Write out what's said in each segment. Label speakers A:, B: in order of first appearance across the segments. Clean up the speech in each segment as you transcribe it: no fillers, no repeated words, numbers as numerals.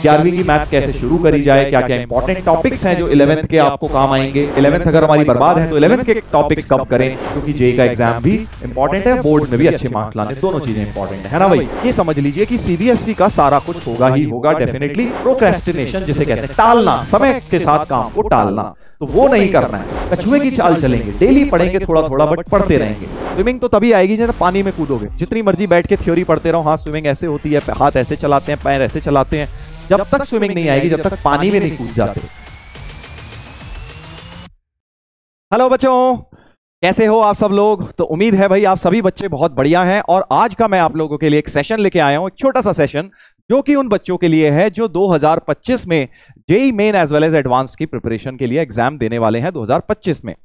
A: 11वीं की मैथ्स कैसे शुरू करी जाए, क्या क्या इंपॉर्टेंट टॉपिक्स हैं जो 11th के आपको काम आएंगे। 11th अगर हमारी बर्बाद है तो 11th के टॉपिक्स कब करें, क्योंकि जेई का एग्जाम भी इंपॉर्टेंट है, बोर्ड में भी अच्छे मार्क्स लाने, दोनों चीजें इंपॉर्टेंट है ना भाई। ये समझ लीजिए कि सीबीएसई का सारा कुछ होगा ही होगा डेफिनेटली। प्रोक्रेस्टिनेशन जिसे कहते हैं, टालना, समय के साथ काम को टालना, तो वो नहीं करना है। कछुए की चाल चलेंगे, डेली पढ़ेंगे थोड़ा थोड़ा, बट पढ़ते रहेंगे। स्विमिंग तो तभी आएगी जब पानी में कूदोगे। जितनी मर्जी बैठ के थ्योरी पढ़ते रहो, हाँ स्विमिंग ऐसे होती है, हाथ ऐसे चलाते हैं, पैर ऐसे चलाते हैं, जब तक स्विमिंग नहीं आएगी, जब तक पानी में नहीं कूद जाते। हेलो बच्चों, कैसे हो आप सब लोग। तो उम्मीद है भाई आप सभी बच्चे बहुत बढ़िया हैं। और आज का मैं आप लोगों के लिए एक सेशन लेके आया हूं, एक छोटा सा सेशन, जो कि उन बच्चों के लिए है जो 2025 में JEE Main as well as advance की प्रिपरेशन के लिए एग्जाम देने वाले हैं 2025 में,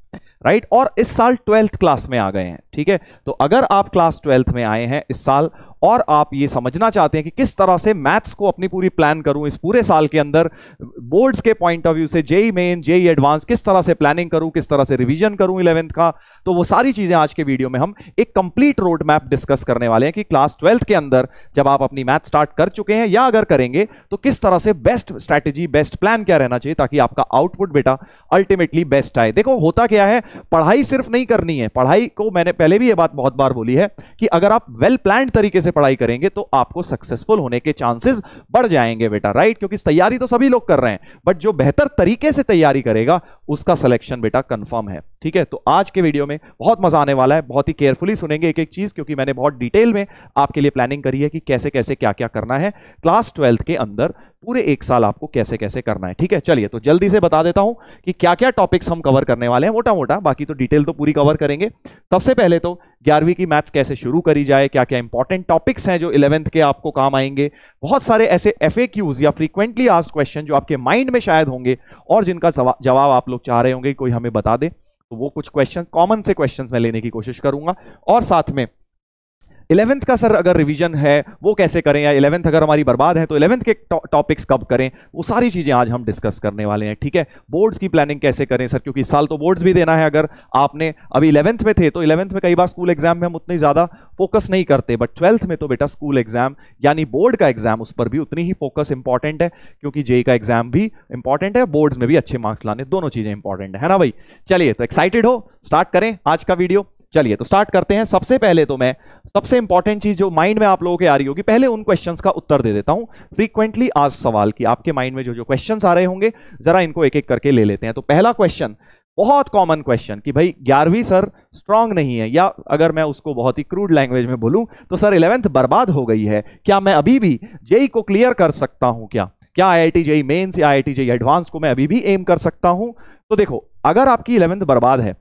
A: राइट। और इस साल 12th क्लास में आ गए हैं, ठीक है। तो अगर आप क्लास 12th में आए हैं इस साल और आप ये समझना चाहते हैं कि किस तरह से मैथ्स को अपनी पूरी प्लान करूं इस पूरे साल के अंदर, बोर्ड्स के पॉइंट ऑफ व्यू से, जेई मेन जेई एडवांस किस तरह से प्लानिंग करूं, किस तरह से रिवीजन करूं 11th का, तो वो सारी चीजें आज के वीडियो में हम एक कंप्लीट रोड मैप डिस्कस करने वाले हैं कि क्लास 12th के अंदर जब आप अपनी मैथ स्टार्ट कर चुके हैं या अगर करेंगे तो किस तरह से बेस्ट स्ट्रैटेजी, बेस्ट प्लान क्या रहना चाहिए ताकि आपका आउटपुट बेटा अल्टीमेटली बेस्ट आए। देखो होता क्या है, पढ़ाई सिर्फ नहीं करनी है, पढ़ाई को मैंने पहले भी ये बात बहुत बार बोली है कि अगर आप वेल प्लान्ड तरीके से पढ़ाई करेंगे तो आपको सक्सेसफुल होने के चांसेस बढ़ जाएंगे बेटा, राइट। क्योंकि तैयारी तो सभी लोग कर रहे हैं, बट जो बेहतर तरीके से तैयारी करेगा उसका सिलेक्शन बेटा कंफर्म है, ठीक है। तो आज के वीडियो में बहुत मजा आने वाला है, बहुत ही केयरफुली सुनेंगे एक एक चीज, क्योंकि मैंने बहुत डिटेल में आपके लिए प्लानिंग करी है कि कैसे कैसे क्या क्या करना है क्लास 12th के अंदर, पूरे एक साल आपको कैसे कैसे करना है, ठीक है। चलिए तो जल्दी से बता देता हूं कि क्या क्या टॉपिक्स हम कवर करने वाले हैं मोटा मोटा, बाकी तो डिटेल तो पूरी कवर करेंगे। सबसे पहले तो 11वीं की मैथ्स कैसे शुरू करी जाए, क्या क्या इंपॉर्टेंट टॉपिक्स हैं जो 11th के आपको काम आएंगे, बहुत सारे ऐसे FAQs या फ्रीक्वेंटली आस्क्ड क्वेश्चन जो आपके माइंड में शायद होंगे और जिनका जवाब आप लोग चाह रहे होंगे कोई हमें बता दे, तो वो कुछ क्वेश्चन, कॉमन से क्वेश्चंस मैं लेने की कोशिश करूंगा। और साथ में 11th का सर अगर रिवीजन है वो कैसे करें, या 11th अगर हमारी बर्बाद है तो 11th के टॉपिक्स कब करें, वो सारी चीजें आज हम डिस्कस करने वाले हैं, ठीक है। बोर्ड्स की प्लानिंग कैसे करें सर, क्योंकि इस साल तो बोर्ड्स भी देना है। अगर आपने अभी 11th में थे तो 11th में कई बार स्कूल एग्जाम में हम उतनी ज्यादा फोकस नहीं करते, बट 12th में तो बेटा स्कूल एग्जाम यानी बोर्ड का एग्जाम, उस पर भी उतनी ही फोकस इंपॉर्टेंट है, क्योंकि जेई का एग्जाम भी इंपॉर्टेंट है, बोर्ड्स में भी अच्छे मार्क्स लाने, दोनों चीजें इंपॉर्टेंट है ना भाई। चलिए तो एक्साइटेड हो, स्टार्ट करें आज का वीडियो। चलिए तो स्टार्ट करते हैं। सबसे पहले तो मैं सबसे इंपॉर्टेंट चीज जो माइंड में आप लोगों के आ रही होगी, पहले उन क्वेश्चंस का उत्तर दे देता हूं, फ्रीक्वेंटली आस्क्ड सवाल की आपके माइंड में जो जो क्वेश्चंस आ रहे होंगे, जरा इनको एक एक करके ले लेते हैं। तो पहला क्वेश्चन, बहुत कॉमन क्वेश्चन कि भाई 11वीं सर स्ट्रांग नहीं है, या अगर मैं उसको बहुत ही क्रूड लैंग्वेज में बोलूं तो सर 11th बर्बाद हो गई है, क्या मैं अभी भी जेई को क्लियर कर सकता हूं, क्या IIT जेई मेंस या IIT जेई एडवांस को मैं अभी भी एम कर सकता हूं। तो देखो अगर आपकी 11th बर्बाद है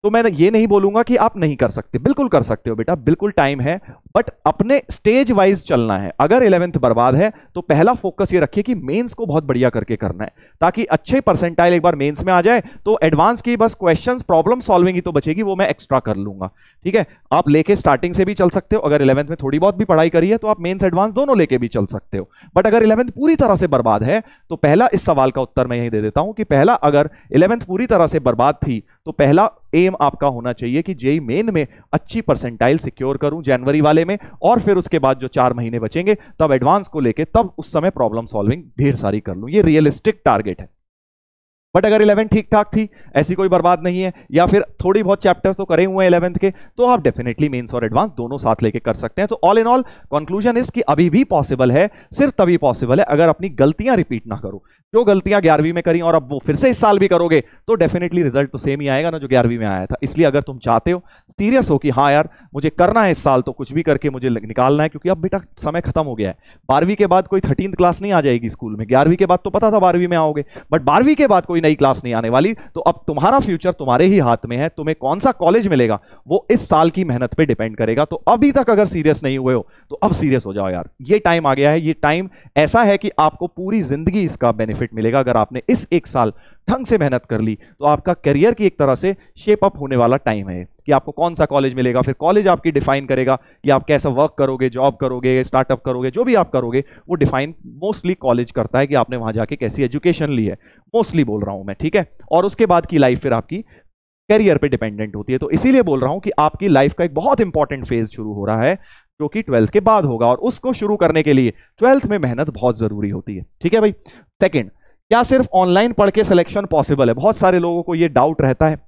A: तो मैं ये नहीं बोलूंगा कि आप नहीं कर सकते, बिल्कुल कर सकते हो बेटा, बिल्कुल टाइम है, बट अपने स्टेज वाइज चलना है। अगर 11th बर्बाद है तो पहला फोकस ये रखिए कि मेंस को बहुत बढ़िया करके करना है, ताकि अच्छे परसेंटाइल एक बार मेंस में आ जाए तो एडवांस की बस क्वेश्चंस, प्रॉब्लम सॉल्विंग ही तो बचेगी, वो मैं एक्स्ट्रा कर लूंगा, ठीक है। आप लेके स्टार्टिंग से भी चल सकते हो, अगर 11th में थोड़ी बहुत भी पढ़ाई करी है तो आप मेंस एडवांस दोनों लेके भी चल सकते हो। बट अगर 11th पूरी तरह से बर्बाद है तो पहला, इस सवाल का उत्तर मैं यही दे देता हूं कि पहला, अगर 11th पूरी तरह से बर्बाद थी तो पहला एम आपका होना चाहिए कि जेई मेन में अच्छी परसेंटाइल सिक्योर करूं जनवरी वाले में, और फिर उसके बाद जो 4 महीने बचेंगे तब एडवांस को लेके, तब उस समय प्रॉब्लम सॉल्विंग ढेर सारी कर लूं, ये रियलिस्टिक टारगेट है। बट अगर 11th ठीक ठाक थी, ऐसी कोई बर्बाद नहीं है, या फिर थोड़ी बहुत चैप्टर्स तो करे हुए हैं 11th के, तो आप डेफिनेटली मेंस और एडवांस दोनों साथ लेके कर सकते हैं। तो ऑल इन ऑल कंक्लूजन इस कि अभी भी पॉसिबल है, सिर्फ तभी पॉसिबल है अगर अपनी गलतियां रिपीट ना करो। जो गलतियां 11वीं में करी और अब वो फिर से इस साल भी करोगे तो डेफिनेटली रिजल्ट तो सेम ही आएगा ना जो 11वीं में आया था। इसलिए अगर तुम चाहते हो, सीरियस हो कि हाँ यार मुझे करना है इस साल, तो कुछ भी करके मुझे निकालना है, क्योंकि अब बेटा समय खत्म हो गया है। 12वीं के बाद कोई 13th क्लास नहीं आ जाएगी स्कूल में, 11वीं के बाद तो पता था 12वीं में आओगे, बट 12वीं के बाद कोई नई क्लास नहीं आने वाली। तो अब तुम्हारा फ्यूचर तुम्हारे ही हाथ में है, तुम्हें कौन सा कॉलेज मिलेगा वो इस साल की मेहनत पे डिपेंड करेगा। तो अभी तक अगर सीरियस नहीं हुए हो तो अब सीरियस हो जाओ यार, ये टाइम आ गया है। ये टाइम ऐसा है कि आपको पूरी जिंदगी इसका बेनिफिट मिलेगा। अगर आपने इस एक साल ढंग से मेहनत कर ली तो आपका करियर की एक तरह से शेप अप होने वाला टाइम है कि आपको कौन सा कॉलेज मिलेगा, फिर कॉलेज आपकी डिफाइन करेगा कि आप कैसा वर्क करोगे, जॉब करोगे, स्टार्टअप करोगे, जो भी आप करोगे वो डिफाइन मोस्टली कॉलेज करता है कि आपने वहां जाके कैसी एजुकेशन ली है, मोस्टली बोल रहा हूं मैं, ठीक है। और उसके बाद की लाइफ फिर आपकी करियर पे डिपेंडेंट होती है। तो इसीलिए बोल रहा हूं कि आपकी लाइफ का एक बहुत इंपॉर्टेंट फेज शुरू हो रहा है जो कि 12th के बाद होगा, और उसको शुरू करने के लिए 12th में मेहनत बहुत जरूरी होती है। ठीक है भाई। सेकंड, क्या सिर्फ ऑनलाइन पढ़ के सिलेक्शन पॉसिबल है? बहुत सारे लोगों को यह डाउट रहता है।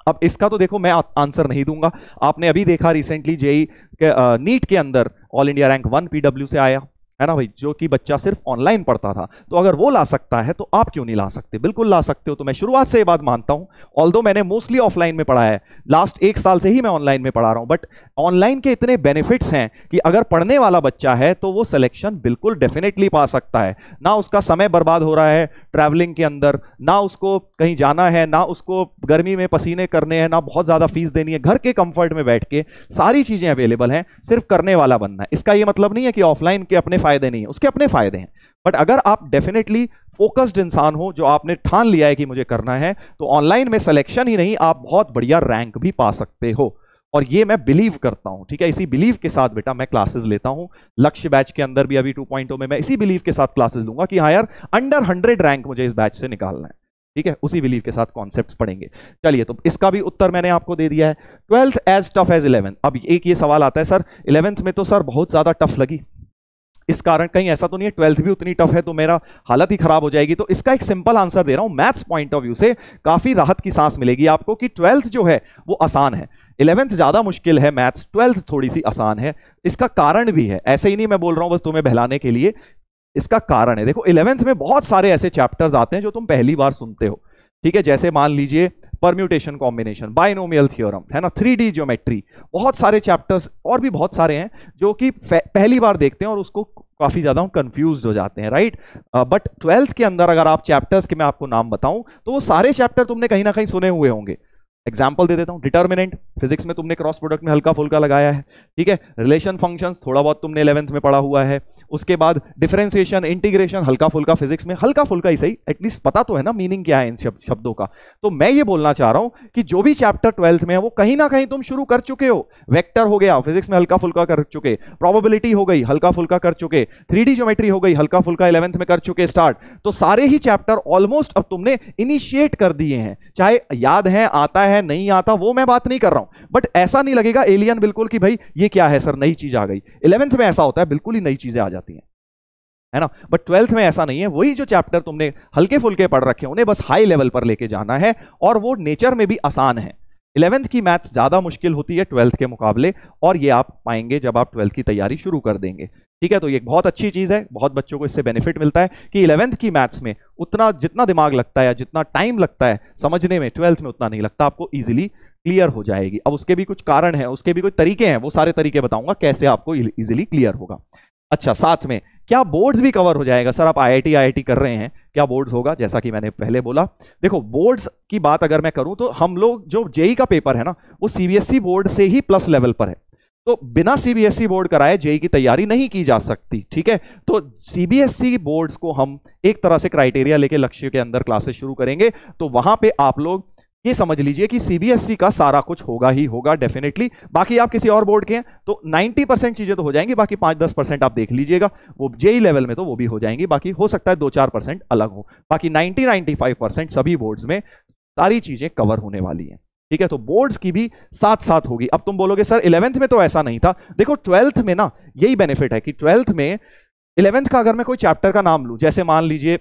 A: अब इसका तो देखो मैं आंसर नहीं दूंगा। आपने अभी देखा रिसेंटली जेई नीट के अंदर ऑल इंडिया रैंक 1 पीडब्ल्यू से आया है ना भाई, जो कि बच्चा सिर्फ ऑनलाइन पढ़ता था। तो अगर वो ला सकता है तो आप क्यों नहीं ला सकते? बिल्कुल ला सकते हो। तो मैं शुरुआत से ये बात मानता हूं, ऑल्दो मैंने मोस्टली ऑफलाइन में पढ़ा है, लास्ट 1 साल से ही मैं ऑनलाइन में पढ़ा रहा हूं, बट ऑनलाइन के इतने बेनिफिट्स हैं कि अगर पढ़ने वाला बच्चा है तो वो सिलेक्शन बिल्कुल डेफिनेटली पा सकता है। ना उसका समय बर्बाद हो रहा है ट्रैवलिंग के अंदर, ना उसको कहीं जाना है, ना उसको गर्मी में पसीने करने हैं, ना बहुत ज्यादा फीस देनी है। घर के कंफर्ट में बैठ के सारी चीजें अवेलेबल हैं, सिर्फ करने वाला बनना है। इसका यह मतलब नहीं है कि ऑफलाइन के अपने फायदे नहीं है, उसके अपने फायदे हैं, बट अगर आप डेफिनेटली फोकस्ड इंसान हो, जो आपने ठान लिया है कि मुझे करना है, तो ऑनलाइन में सिलेक्शन ही नहीं, आप बहुत बढ़िया रैंक भी पा सकते हो। और ये मैं बिलीव करता हूं। ठीक है, इसी बिलीव के साथ बेटा मैं क्लासेस लेता हूं। लक्ष्य बैच के अंदर भी अभी 2.0 में मैं इसी बिलीव के साथ क्लासेस लूंगा कि हाँ यार, अंडर 100 रैंक मुझे इस बैच से निकालना है। ठीक है, उसी बिलीव के साथ कॉन्सेप्ट्स पढ़ेंगे। चलिए, तो इसका भी उत्तर मैंने आपको दे दिया है। 12th as tough as 11th। अब एक ये सवाल आता है, सर 11th में तो सर बहुत ज्यादा टफ लगी, इस कारण कहीं ऐसा तो नहीं है 12th भी उतनी टफ है तो मेरा हालत ही खराब हो जाएगी? तो इसका एक सिंपल आंसर दे रहा हूं, मैथ्स पॉइंट ऑफ व्यू से काफी राहत की सांस मिलेगी आपको कि 12th जो है वो आसान है, 11th ज्यादा मुश्किल है मैथ्स, 12th थोड़ी सी आसान है। इसका कारण भी है, ऐसे ही नहीं मैं बोल रहा हूं बस तुम्हें बहलाने के लिए, इसका कारण है। देखो 11th में बहुत सारे ऐसे चैप्टर्स आते हैं जो तुम पहली बार सुनते हो। ठीक है, जैसे मान लीजिए परम्यूटेशन कॉम्बिनेशन, बाइनोमियल थ्योरम, है ना, 3D ज्योमेट्री, बहुत सारे चैप्टर्स और भी बहुत सारे हैं जो कि पहली बार देखते हैं और उसको काफी ज्यादा कंफ्यूज्ड हो जाते हैं, राइट। बट 12th के अंदर अगर आप चैप्टर्स के मैं आपको नाम बताऊं तो वो सारे चैप्टर तुमने कहीं ना कहीं सुने हुए होंगे। एग्जाम्पल दे देता हूं, डिटर्मिनेंट फिजिक्स में तुमने क्रॉस प्रोडक्ट में हल्का फुल्का लगाया है। ठीक है, रिलेशन फंक्शंस थोड़ा बहुत तुमने 11th में पढ़ा हुआ है। उसके बाद डिफरेंशिएशन, इंटीग्रेशन हल्का फुल्का फिजिक्स में, हल्का फुल्का ही सही, एटलीस्ट पता तो है ना मीनिंग क्या है इन शब्दों का। तो मैं ये बोलना चाह रहा हूं कि जो भी चैप्टर 12th में है वो कहीं ना कहीं तुम शुरू कर चुके हो। वेक्टर हो गया फिजिक्स में हल्का फुल्का कर चुके, प्रोबेबिलिटी हो गई हल्का फुल्का कर चुके, 3D ज्योमेट्री हो गई हल्का फुल्का 11th में कर चुके स्टार्ट। तो सारे ही चैप्टर ऑलमोस्ट अब तुमने इनिशिएट कर दिए हैं, चाहे याद है, आता है, नहीं आता, वो मैं बात नहीं कर रहा हूं, बट ऐसा नहीं लगेगा एलियन बिल्कुल कि भाई ये क्या है सर, नई चीज आ गई। 11th में ऐसा होता है, बिल्कुल ही नई चीजें आ जाती हैं, है ना। बट 12th में ऐसा नहीं है, वही जो चैप्टर तुमने हल्के फुल्के पढ़ रखे हैं उन्हें बस हाई लेवल पर लेके जाना है, और वो नेचर में भी आसान है। 11th की मैथ्स ज्यादा मुश्किल होती है 12th के मुकाबले, और ये आप पाएंगे जब आप 12th की तैयारी शुरू कर देंगे। ठीक है, तो ये एक बहुत अच्छी चीज है, बहुत बच्चों को इससे बेनिफिट मिलता है कि 11th की मैथ्स में उतना जितना दिमाग लगता है या जितना टाइम लगता है समझने में, 12th में उतना नहीं लगता, आपको इजीली क्लियर हो जाएगी। अब उसके भी कुछ कारण हैं, उसके भी कुछ तरीके हैं, वो सारे तरीके बताऊंगा कैसे आपको इजीली क्लियर होगा। अच्छा, साथ में क्या बोर्ड्स भी कवर हो जाएगा? सर आप आईआईटी कर रहे हैं, क्या बोर्ड्स होगा? जैसा कि मैंने पहले बोला, देखो बोर्ड्स की बात अगर मैं करूं तो हम लोग जो जेई का पेपर है ना वो सीबीएसई बोर्ड से ही प्लस लेवल पर है, तो बिना सीबीएसई बोर्ड कराए जेई की तैयारी नहीं की जा सकती। ठीक है, तो सीबीएसई बोर्ड्स को हम एक तरह से क्राइटेरिया लेके लक्ष्य के अंदर क्लासेस शुरू करेंगे, तो वहां पे आप लोग ये समझ लीजिए कि सीबीएसई का सारा कुछ होगा ही होगा डेफिनेटली। बाकी आप किसी और बोर्ड के हैं तो 90% चीजें तो हो जाएंगी, बाकी 5-10% आप देख लीजिएगा, वो जेई लेवल में तो वो भी हो जाएंगी, बाकी हो सकता है 2-4% अलग हो, बाकी 90-95% सभी बोर्ड्स में सारी चीजें कवर होने वाली हैं। ठीक है, तो बोर्ड्स की भी साथ साथ होगी। अब तुम बोलोगे सर 11th में तो ऐसा नहीं था, देखो 12th में ना यही बेनिफिट है कि 12th में 11th का अगर मैं कोई चैप्टर का नाम लूं, जैसे मान लीजिए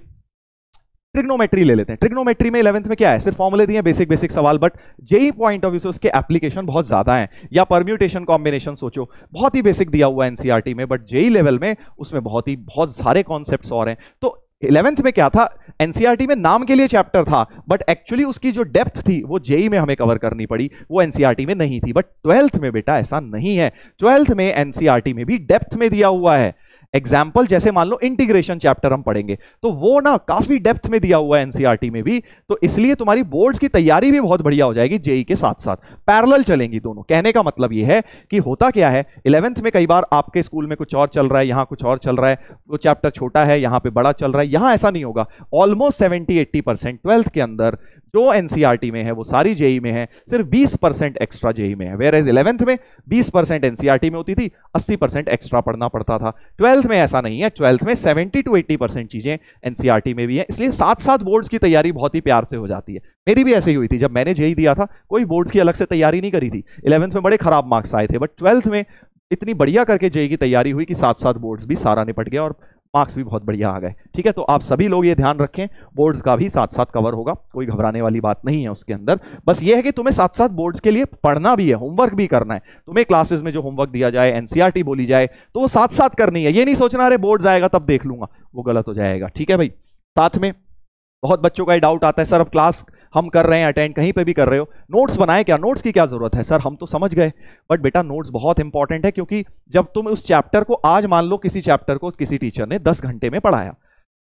A: ट्रिग्नोमेट्री ले लेते हैं, ट्रिग्नोमेट्री में 11th में क्या है, सिर्फ फॉर्मूले दिए, बेसिक बेसिक सवाल, but JEE point of view से उसके एप्लीकेशन बहुत ज्यादा हैं। या परम्यूटेशन कॉम्बिनेशन सोचो, बहुत ही बेसिक दिया हुआ है एनसीईआरटी में, बट जेई लेवल में उसमें बहुत सारे कॉन्सेप्ट्स और हैं। तो 11th में क्या था, एनसीईआरटी में नाम के लिए चैप्टर था, बट एक्चुअली उसकी जो डेप्थ थी वो जेई में हमें कवर करनी पड़ी, वो एनसीईआरटी में नहीं थी। बट 12th में बेटा ऐसा नहीं है, 12th में एनसीईआरटी में भी डेप्थ में दिया हुआ है। एग्जाम्पल जैसे मान लो इंटीग्रेशन चैप्टर हम पढ़ेंगे तो वो ना काफी डेप्थ में दिया हुआ है एनसीईआरटी में भी, तो इसलिए तुम्हारी बोर्ड्स की तैयारी भी बहुत बढ़िया हो जाएगी जेई के साथ साथ, पैरेलल चलेंगी दोनों। कहने का मतलब ये है कि होता क्या है, 11th में कई बार आपके स्कूल में कुछ और चल रहा है, यहां कुछ और चल रहा है, वो चैप्टर छोटा है यहां पे बड़ा चल रहा है, यहां ऐसा नहीं होगा। ऑलमोस्ट 70-80% 12th के अंदर जो एनसीईआरटी में है वो सारी जेई में है, सिर्फ 20% एक्स्ट्रा जेई में है। वेयर एज 11th में 20% एनसीईआरटी में होती थी, 80% एक्स्ट्रा पढ़ना पड़ता था। 12th में ऐसा नहीं है, 12th में 70-80% चीजें एनसीईआरटी में भी है, इसलिए साथ साथ बोर्ड्स की तैयारी बहुत ही प्यार से हो जाती है। मेरी भी ऐसे ही हुई थी, जब मैंने जेई दिया था कोई बोर्ड्स की अलग से तैयारी नहीं करी थी। 11th में बड़े खराब मार्क्स आए थे, बट 12th में इतनी बढ़िया करके जेईई की तैयारी हुई कि साथ साथ बोर्ड्स भी सारा निपट गया और मार्क्स भी बहुत बढ़िया आ गए। ठीक है, तो आप सभी लोग ये ध्यान रखें, बोर्ड्स का भी साथ साथ कवर होगा, कोई घबराने वाली बात नहीं है उसके अंदर। बस ये है कि तुम्हें साथ साथ बोर्ड्स के लिए पढ़ना भी है, होमवर्क भी करना है। तुम्हें क्लासेस में जो होमवर्क दिया जाए, एनसीईआरटी बोली जाए, तो वो साथ साथ करनी है। ये नहीं सोचना अरे बोर्ड्स आएगा तब देख लूंगा, वो गलत हो जाएगा। ठीक है भाई, साथ में बहुत बच्चों का डाउट आता है, सर अब क्लास हम कर रहे हैं अटेंड, कहीं पे भी कर रहे हो, नोट्स बनाए क्या, नोट्स की क्या जरूरत है? सर हम तो समझ गए, बट बेटा नोट्स बहुत इंपॉर्टेंट है, क्योंकि जब तुम उस चैप्टर को, आज मान लो किसी चैप्टर को किसी टीचर ने 10 घंटे में पढ़ाया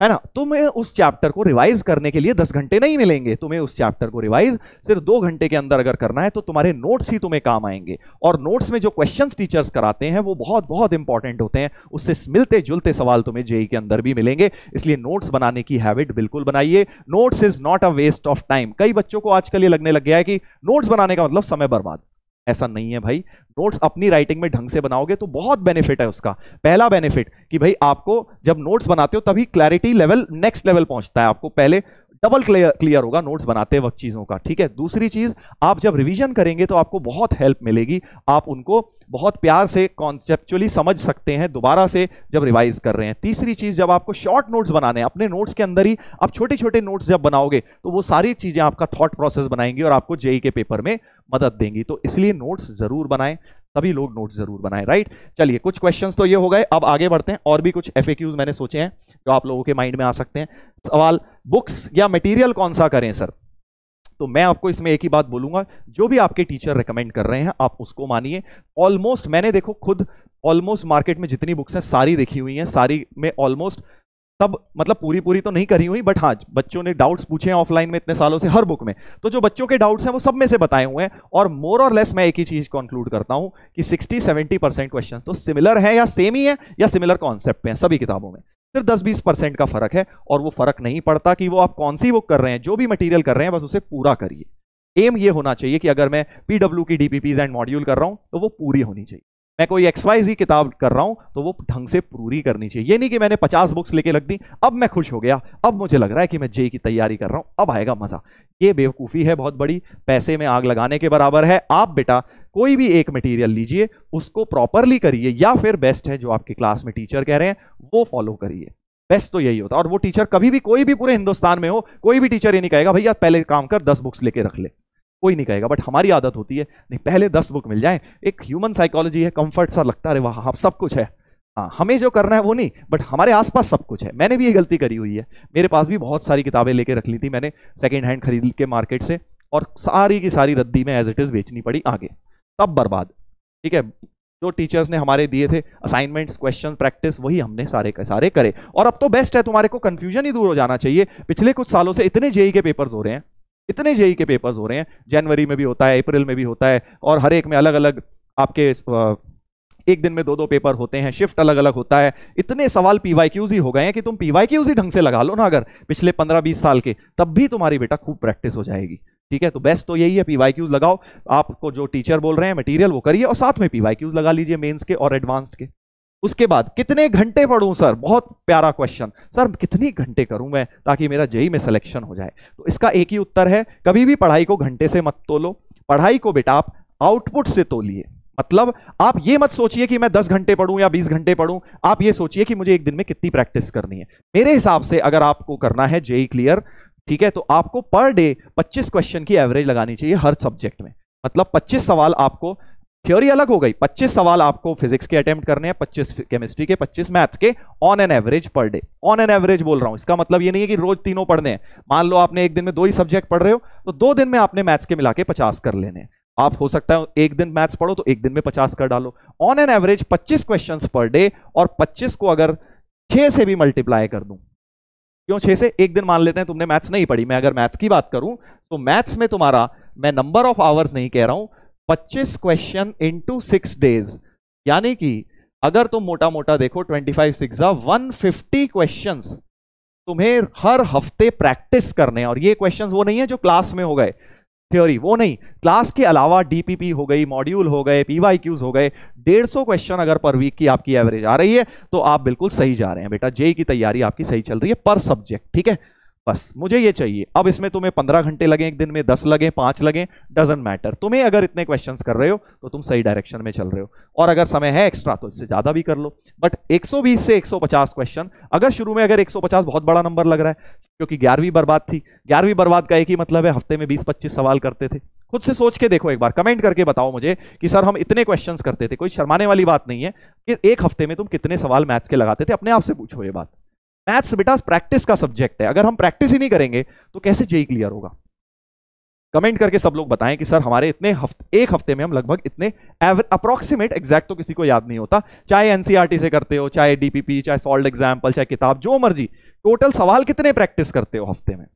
A: है ना, तुम्हें उस चैप्टर को रिवाइज करने के लिए 10 घंटे नहीं मिलेंगे। तुम्हें उस चैप्टर को रिवाइज सिर्फ 2 घंटे के अंदर अगर करना है तो तुम्हारे नोट्स ही तुम्हें काम आएंगे। और नोट्स में जो क्वेश्चंस टीचर्स कराते हैं वो बहुत बहुत इंपॉर्टेंट होते हैं, उससे मिलते जुलते सवाल तुम्हें जेईई के अंदर भी मिलेंगे। इसलिए नोट्स बनाने की हैबिट बिल्कुल बनाइए। Notes is not a waste of time. कई बच्चों को आजकल ये लगने लग गया है कि नोट्स बनाने का मतलब समय बर्बाद। ऐसा नहीं है भाई, नोट्स अपनी राइटिंग में ढंग से बनाओगे तो बहुत बेनिफिट है उसका। पहला बेनिफिट कि भाई आपको जब नोट्स बनाते हो तभी क्लैरिटी लेवल नेक्स्ट लेवल पहुंचता है, आपको पहले डबल क्लियर होगा नोट्स बनाते वक्त चीजों का। ठीक है, दूसरी चीज, आप जब रिवीजन करेंगे तो आपको बहुत हेल्प मिलेगी, आप उनको बहुत प्यार से कॉन्सेप्चुअली समझ सकते हैं दोबारा से जब रिवाइज कर रहे हैं। तीसरी चीज, जब आपको शॉर्ट नोट्स बनाने हैं, अपने नोट्स के अंदर ही आप छोटे छोटे नोट्स जब बनाओगे तो वो सारी चीजें आपका थॉट प्रोसेस बनाएंगी और आपको जेईई के पेपर में मदद देंगी। तो इसलिए नोट्स जरूर बनाएं, सभी लोग नोट्स जरूर बनाएं। राइट, चलिए कुछ क्वेश्चंस तो ये हो गए, अब आगे बढ़ते हैं। और भी कुछ एफएक्यूज मैंने सोचे हैं जो आप लोगों के माइंड में आ सकते हैं। सवाल, बुक्स या मटेरियल कौन सा करें सर? तो मैं आपको इसमें एक ही बात बोलूंगा, जो भी आपके टीचर रेकमेंड कर रहे हैं आप उसको मानिए। ऑलमोस्ट मैंने देखो खुद ऑलमोस्ट मार्केट में जितनी बुक्स हैं सारी देखी हुई हैं, सारी में ऑलमोस्ट सब, मतलब पूरी तो नहीं करी हुई, बट हाँ बच्चों ने डाउट्स पूछे हैं ऑफलाइन में इतने सालों से हर बुक में, तो जो बच्चों के डाउट्स हैं वो सब में से बताए हुए हैं। और मोर और लेस मैं एक ही चीज कंक्लूड करता हूं कि 60-70% क्वेश्चन तो सिमिलर है या सेम ही है या सिमिलर कॉन्सेप्ट पे हैं सभी किताबों में। सिर्फ 10-20% का फर्क है, और वो फर्क नहीं पड़ता कि वो आप कौन सी बुक कर रहे हैं, जो भी मटेरियल कर रहे हैं बस उसे पूरा करिए। एम ये होना चाहिए कि अगर मैं पीडब्ल्यू की डीपीपीज एंड मॉड्यूल कर रहा हूं तो वो पूरी होनी चाहिए, मैं कोई XYZ किताब कर रहा हूं तो वो ढंग से पूरी करनी चाहिए। ये नहीं कि मैंने 50 बुक्स लेके रख दी, अब मैं खुश हो गया, अब मुझे लग रहा है कि मैं जेईई की तैयारी कर रहा हूं, अब आएगा मजा। ये बेवकूफी है बहुत बड़ी, पैसे में आग लगाने के बराबर है। आप बेटा कोई भी एक मटेरियल लीजिए, उसको प्रॉपरली करिए, या फिर बेस्ट है जो आपके क्लास में टीचर कह रहे हैं वो फॉलो करिए। बेस्ट तो यही होता है। और वो टीचर कभी भी, कोई भी पूरे हिंदुस्तान में हो, कोई भी टीचर ये नहीं कहेगा भैया पहले काम कर 10 बुक्स लेके रख ले, कोई नहीं कहेगा। बट हमारी आदत होती है नहीं, पहले 10 बुक मिल जाए, एक ह्यूमन साइकोलॉजी है, कंफर्ट सा लगता है वहां सब कुछ है, हाँ हमें जो करना है वो नहीं, बट हमारे आसपास सब कुछ है। मैंने भी ये गलती करी हुई है, मेरे पास भी बहुत सारी किताबें लेके रख ली थी मैंने सेकेंड हैंड खरीद के मार्केट से, और सारी की सारी रद्दी में एज इट इज बेचनी पड़ी आगे, तब बर्बाद। ठीक है, जो टीचर्स ने हमारे दिए थे असाइनमेंट्स, क्वेश्चन, प्रैक्टिस, वही हमने सारे के सारे करे। और अब तो बेस्ट है, तुम्हारे को कंफ्यूजन ही दूर हो जाना चाहिए। पिछले कुछ सालों से इतने जेईई के पेपर्स हो रहे हैं, इतने जेईई के पेपर्स हो रहे हैं, जनवरी में भी होता है, अप्रैल में भी होता है, और हर एक में अलग अलग आपके एक दिन में 2-2 पेपर होते हैं, शिफ्ट अलग अलग होता है। इतने सवाल पीवाईक्यूज ही हो गए हैं कि तुम पीवाईक्यूज ही ढंग से लगा लो ना अगर पिछले 15-20 साल के, तब भी तुम्हारी बेटा खूब प्रैक्टिस हो जाएगी। ठीक है, तो बेस्ट तो यही है, पीवाईक्यूज लगाओ, आपको जो टीचर बोल रहे हैं मटेरियल वो करिए, और साथ में पीवाईक्यूज लगा लीजिए मेंस के और एडवांस्ड के। उसके बाद कितने घंटे पढ़ूं सर? बहुत प्यारा क्वेश्चन, सर कितनी घंटे करूं मैं ताकि मेरा जेईई में सिलेक्शन हो जाए? तो इसका एक ही उत्तर है, कभी भी पढ़ाई को घंटे से मत तोलो, पढ़ाई को बेटा आप आउटपुट से तोलिए। मतलब आप ये मत सोचिए कि मैं 10 घंटे पढ़ूं या 20 घंटे पढ़ूं, आप ये सोचिए कि मुझे एक दिन में कितनी प्रैक्टिस करनी है। मेरे हिसाब से अगर आपको करना है जेईई क्लियर, ठीक है, तो आपको पर डे 25 क्वेश्चन की एवरेज लगानी चाहिए हर सब्जेक्ट में। मतलब 25 सवाल आपको, थ्योरी अलग हो गई, 25 सवाल आपको फिजिक्स के अटेम्प्ट करने हैं, 25 केमिस्ट्री के, 25 मैथ्स के, on an average per day. On an average बोल रहा हूं, इसका मतलब ये नहीं है कि रोज तीनों पढ़ने हैं। मान लो आपने एक दिन में 2 ही सब्जेक्ट पढ़ रहे हो, तो 2 दिन में आपने मैथ्स के मिला के 50 कर लेने हैं। आप हो सकता है एक दिन मैथ्स पढ़ो तो एक दिन में 50 कर डालो। On an average 25 questions per day, और 25 को अगर 6 से भी मल्टीप्लाई कर दूं, क्यों 6 से? एक दिन मान लेते हैं तुमने मैथ्स नहीं पढ़ी, मैं अगर मैथ्स की बात करूं तो मैथ्स में तुम्हारा, मैं नंबर ऑफ आवर्स नहीं कह रहा हूं, 25 क्वेश्चन इंटू 6 डेज, यानी कि अगर तुम मोटा मोटा देखो 25 6 150 क्वेश्चंस तुम्हें हर हफ्ते प्रैक्टिस करने हैं। और ये क्वेश्चंस वो नहीं है जो क्लास में हो गए थ्योरी, वो नहीं, क्लास के अलावा डीपीपी हो गई, मॉड्यूल हो गए, पीवाईक्यूज हो गए, 150 क्वेश्चन अगर पर वीक की आपकी एवरेज आ रही है तो आप बिल्कुल सही जा रहे हैं बेटा, जेईई की तैयारी आपकी सही चल रही है पर सब्जेक्ट। ठीक है, बस मुझे ये चाहिए। अब इसमें तुम्हें 15 घंटे लगे एक दिन में, 10 लगे, 5 लगे, डजंट मैटर। तुम्हें अगर इतने क्वेश्चंस कर रहे हो तो तुम सही डायरेक्शन में चल रहे हो, और अगर समय है एक्स्ट्रा तो इससे ज्यादा भी कर लो। बट 120 से 150 क्वेश्चन, अगर शुरू में अगर 150 बहुत बड़ा नंबर लग रहा है, क्योंकि 11वीं बर्बाद थी, 11वीं बर्बाद का एक ही मतलब है हफ्ते में 20-25 सवाल करते थे। खुद से सोच के देखो एक बार, कमेंट करके बताओ मुझे कि सर हम इतने क्वेश्चंस करते थे। कोई शर्माने वाली बात नहीं है कि एक हफ्ते में तुम कितने सवाल मैथ्स के लगाते थे, अपने आप से पूछो ये बात। मैथ्स बेटा प्रैक्टिस का सब्जेक्ट है, अगर हम प्रैक्टिस ही नहीं करेंगे तो कैसे जेई क्लियर होगा? कमेंट करके सब लोग बताएं कि सर हमारे इतने एक हफ्ते में हम लगभग इतने अप्रोक्सीमेट, एग्जैक्ट तो किसी को याद नहीं होता, चाहे एनसीईआरटी से करते हो, चाहे डीपीपी, चाहे सॉल्व एग्जाम्पल, चाहे किताब, जो मर्जी, टोटल सवाल कितने प्रैक्टिस करते हो हफ्ते में?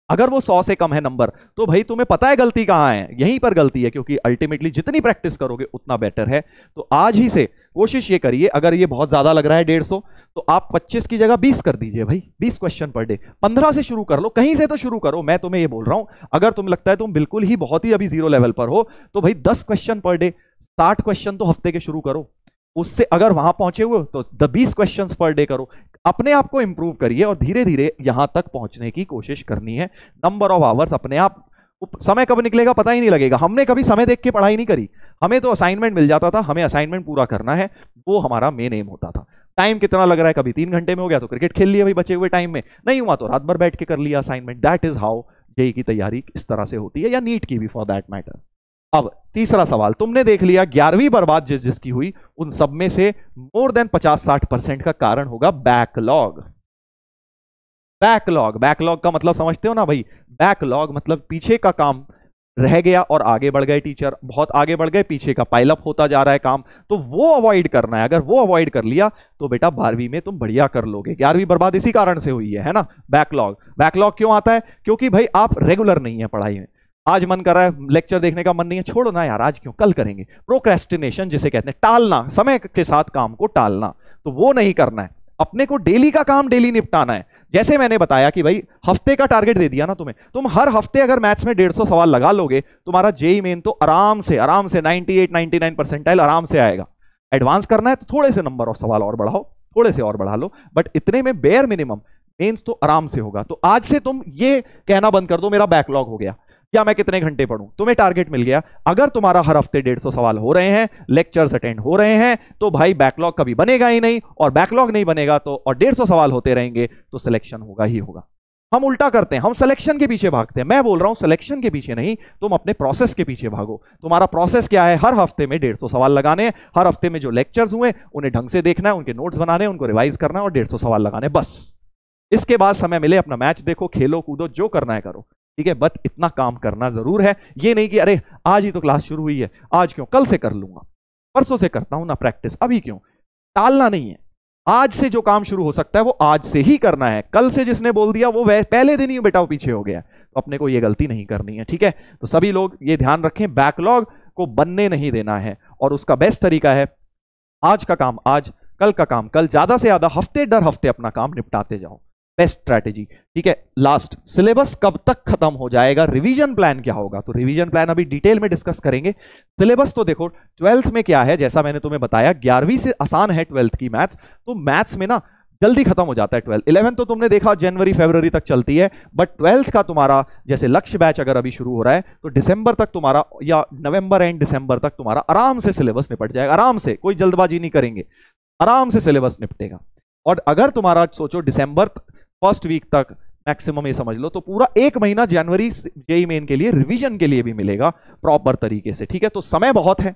A: अगर वो 100 से कम है नंबर तो भाई तुम्हें पता है गलती कहां है, यहीं पर गलती है, क्योंकि अल्टीमेटली जितनी प्रैक्टिस करोगे उतना बेटर है। तो आज ही से कोशिश ये करिए, अगर ये बहुत ज्यादा लग रहा है 150, तो आप 25 की जगह 20 कर दीजिए भाई, 20 क्वेश्चन पर डे। 15 से शुरू कर लो, कहीं से तो शुरू करो। मैं तुम्हें ये बोल रहा हूं, अगर तुम्हें लगता है तुम बिल्कुल ही बहुत ही अभी जीरो लेवल पर हो, तो भाई 10 क्वेश्चन पर डे, 60 क्वेश्चन तो हफ्ते के शुरू करो। उससे अगर वहां पहुंचे हुए तो 20 क्वेश्चंस पर डे करो। अपने आप को इंप्रूव करिए और धीरे धीरे यहां तक पहुंचने की कोशिश करनी है। नंबर ऑफ आवर्स अपने आप, समय कब निकलेगा पता ही नहीं लगेगा। हमने कभी समय देख के पढ़ाई नहीं करी, हमें तो असाइनमेंट मिल जाता था, हमें असाइनमेंट पूरा करना है, वो हमारा मेन एम होता था। टाइम कितना लग रहा है, कभी 3 घंटे में हो गया तो क्रिकेट खेल लिया भाई बचे हुए टाइम में, नहीं हुआ तो रात भर बैठ के कर लिया assignment. That is how JEE की तैयारी इस तरह से होती है, या नीट की भी फॉर दैट मैटर। अब तीसरा सवाल तुमने देख लिया, 11वीं बर्बाद जिसकी हुई उन सब में से मोर देन 50-60% का कारण होगा बैकलॉग। बैकलॉग, बैकलॉग का मतलब समझते हो ना भाई? बैकलॉग मतलब पीछे का काम रह गया और आगे बढ़ गए टीचर, बहुत आगे बढ़ गए, पीछे का पाइलअप होता जा रहा है काम, तो वो अवॉइड करना है। अगर वो अवॉइड कर लिया तो बेटा 12वीं में तुम बढ़िया कर लोगे। 11वीं बर्बाद इसी कारण से हुई है ना, बैकलॉग। बैकलॉग क्यों आता है? क्योंकि भाई आप रेगुलर नहीं है पढ़ाई में। आज मन कर रहा है लेक्चर देखने का, मन नहीं है, छोड़ो ना यार आज क्यों, कल करेंगे। प्रोक्रेस्टिनेशन जिसे कहते हैं, टालना, समय के साथ काम को टालना, तो वो नहीं करना है। अपने को डेली का काम डेली निपटाना है। जैसे मैंने बताया कि भाई हफ्ते का टारगेट दे दिया ना तुम्हें, तुम हर हफ्ते अगर मैथ्स में 150 सवाल लगा लोगे, तुम्हारा जेईई मेन तो आराम से 98-99 परसेंटाइल आराम से आएगा। एडवांस करना है तो थोड़े से नंबर ऑफ सवाल और बढ़ाओ, थोड़े से और बढ़ा लो, बट इतने में बेयर मिनिमम मेंस तो आराम से होगा। तो आज से तुम ये कहना बंद कर दो मेरा बैकलॉग हो गया या मैं कितने घंटे पढ़ूं, तुम्हें टारगेट मिल गया। अगर तुम्हारा हर हफ्ते 150 सवाल हो रहे हैं, लेक्चर्स अटेंड हो रहे हैं, तो भाई बैकलॉग कभी बनेगा ही नहीं, और बैकलॉग नहीं बनेगा तो और 150 सवाल होते रहेंगे तो सिलेक्शन होगा ही होगा। हम उल्टा करते हैं, हम सिलेक्शन के पीछे भागते हैं। मैं बोल रहा हूं सिलेक्शन के पीछे नहीं, तुम अपने प्रोसेस के पीछे भागो। तुम्हारा प्रोसेस क्या है? हर हफ्ते में 150 सवाल लगाने, हर हफ्ते में जो लेक्चर्स हुए उन्हें ढंग से देखना है, उनके नोट्स बनाने, उनको रिवाइज करना और 150 सवाल लगाने, बस। इसके बाद समय मिले अपना मैच देखो, खेलो कूदो, जो करना है करो, ठीक है, बट इतना काम करना जरूर है। ये नहीं कि अरे आज ही तो क्लास शुरू हुई है, आज क्यों, कल से कर लूंगा, परसों से करता हूं ना प्रैक्टिस, अभी क्यों। टालना नहीं है, आज से जो काम शुरू हो सकता है वो आज से ही करना है। कल से जिसने बोल दिया वो पहले दिन ही बेटा वो पीछे हो गया, तो अपने को ये गलती नहीं करनी है, ठीक है। तो सभी लोग ये ध्यान रखें, बैकलॉग को बनने नहीं देना है, और उसका बेस्ट तरीका है आज का काम आज, कल का काम कल, ज्यादा से ज्यादा हफ्ते दर हफ्ते अपना काम निपटाते जाओ, बेस्ट स्ट्रैटेजी, ठीक है। लास्ट, सिलेबस कब तक खत्म हो जाएगा, रिवीजन प्लान क्या होगा? तो रिवीजन प्लान अभी डिटेल में डिस्कस करेंगे। सिलेबस तो देखो 12th में क्या है, जैसा मैंने तुम्हें बताया 11वीं से आसान है 12th की मैथ्स, तो मैथ्स में ना जल्दी खत्म हो जाता है 12th। 11th तो तुमने देखा जनवरी फरवरी तक चलती है, बट 12th का तुम्हारा जैसे लक्ष्य बैच अगर अभी शुरू हो रहा है तो दिसंबर तक तुम्हारा, या नवंबर एंड दिसंबर तक तुम्हारा आराम से सिलेबस निपट जाएगा, आराम से, कोई जल्दबाजी नहीं करेंगे, आराम से सिलेबस निपटेगा। और अगर तुम्हारा सोचो दिसंबर फर्स्ट वीक तक मैक्सिमम ये समझ लो, तो पूरा 1 महीना जनवरी जेईई मेन के लिए रिवीजन के लिए भी मिलेगा प्रॉपर तरीके से, ठीक है। तो समय बहुत है,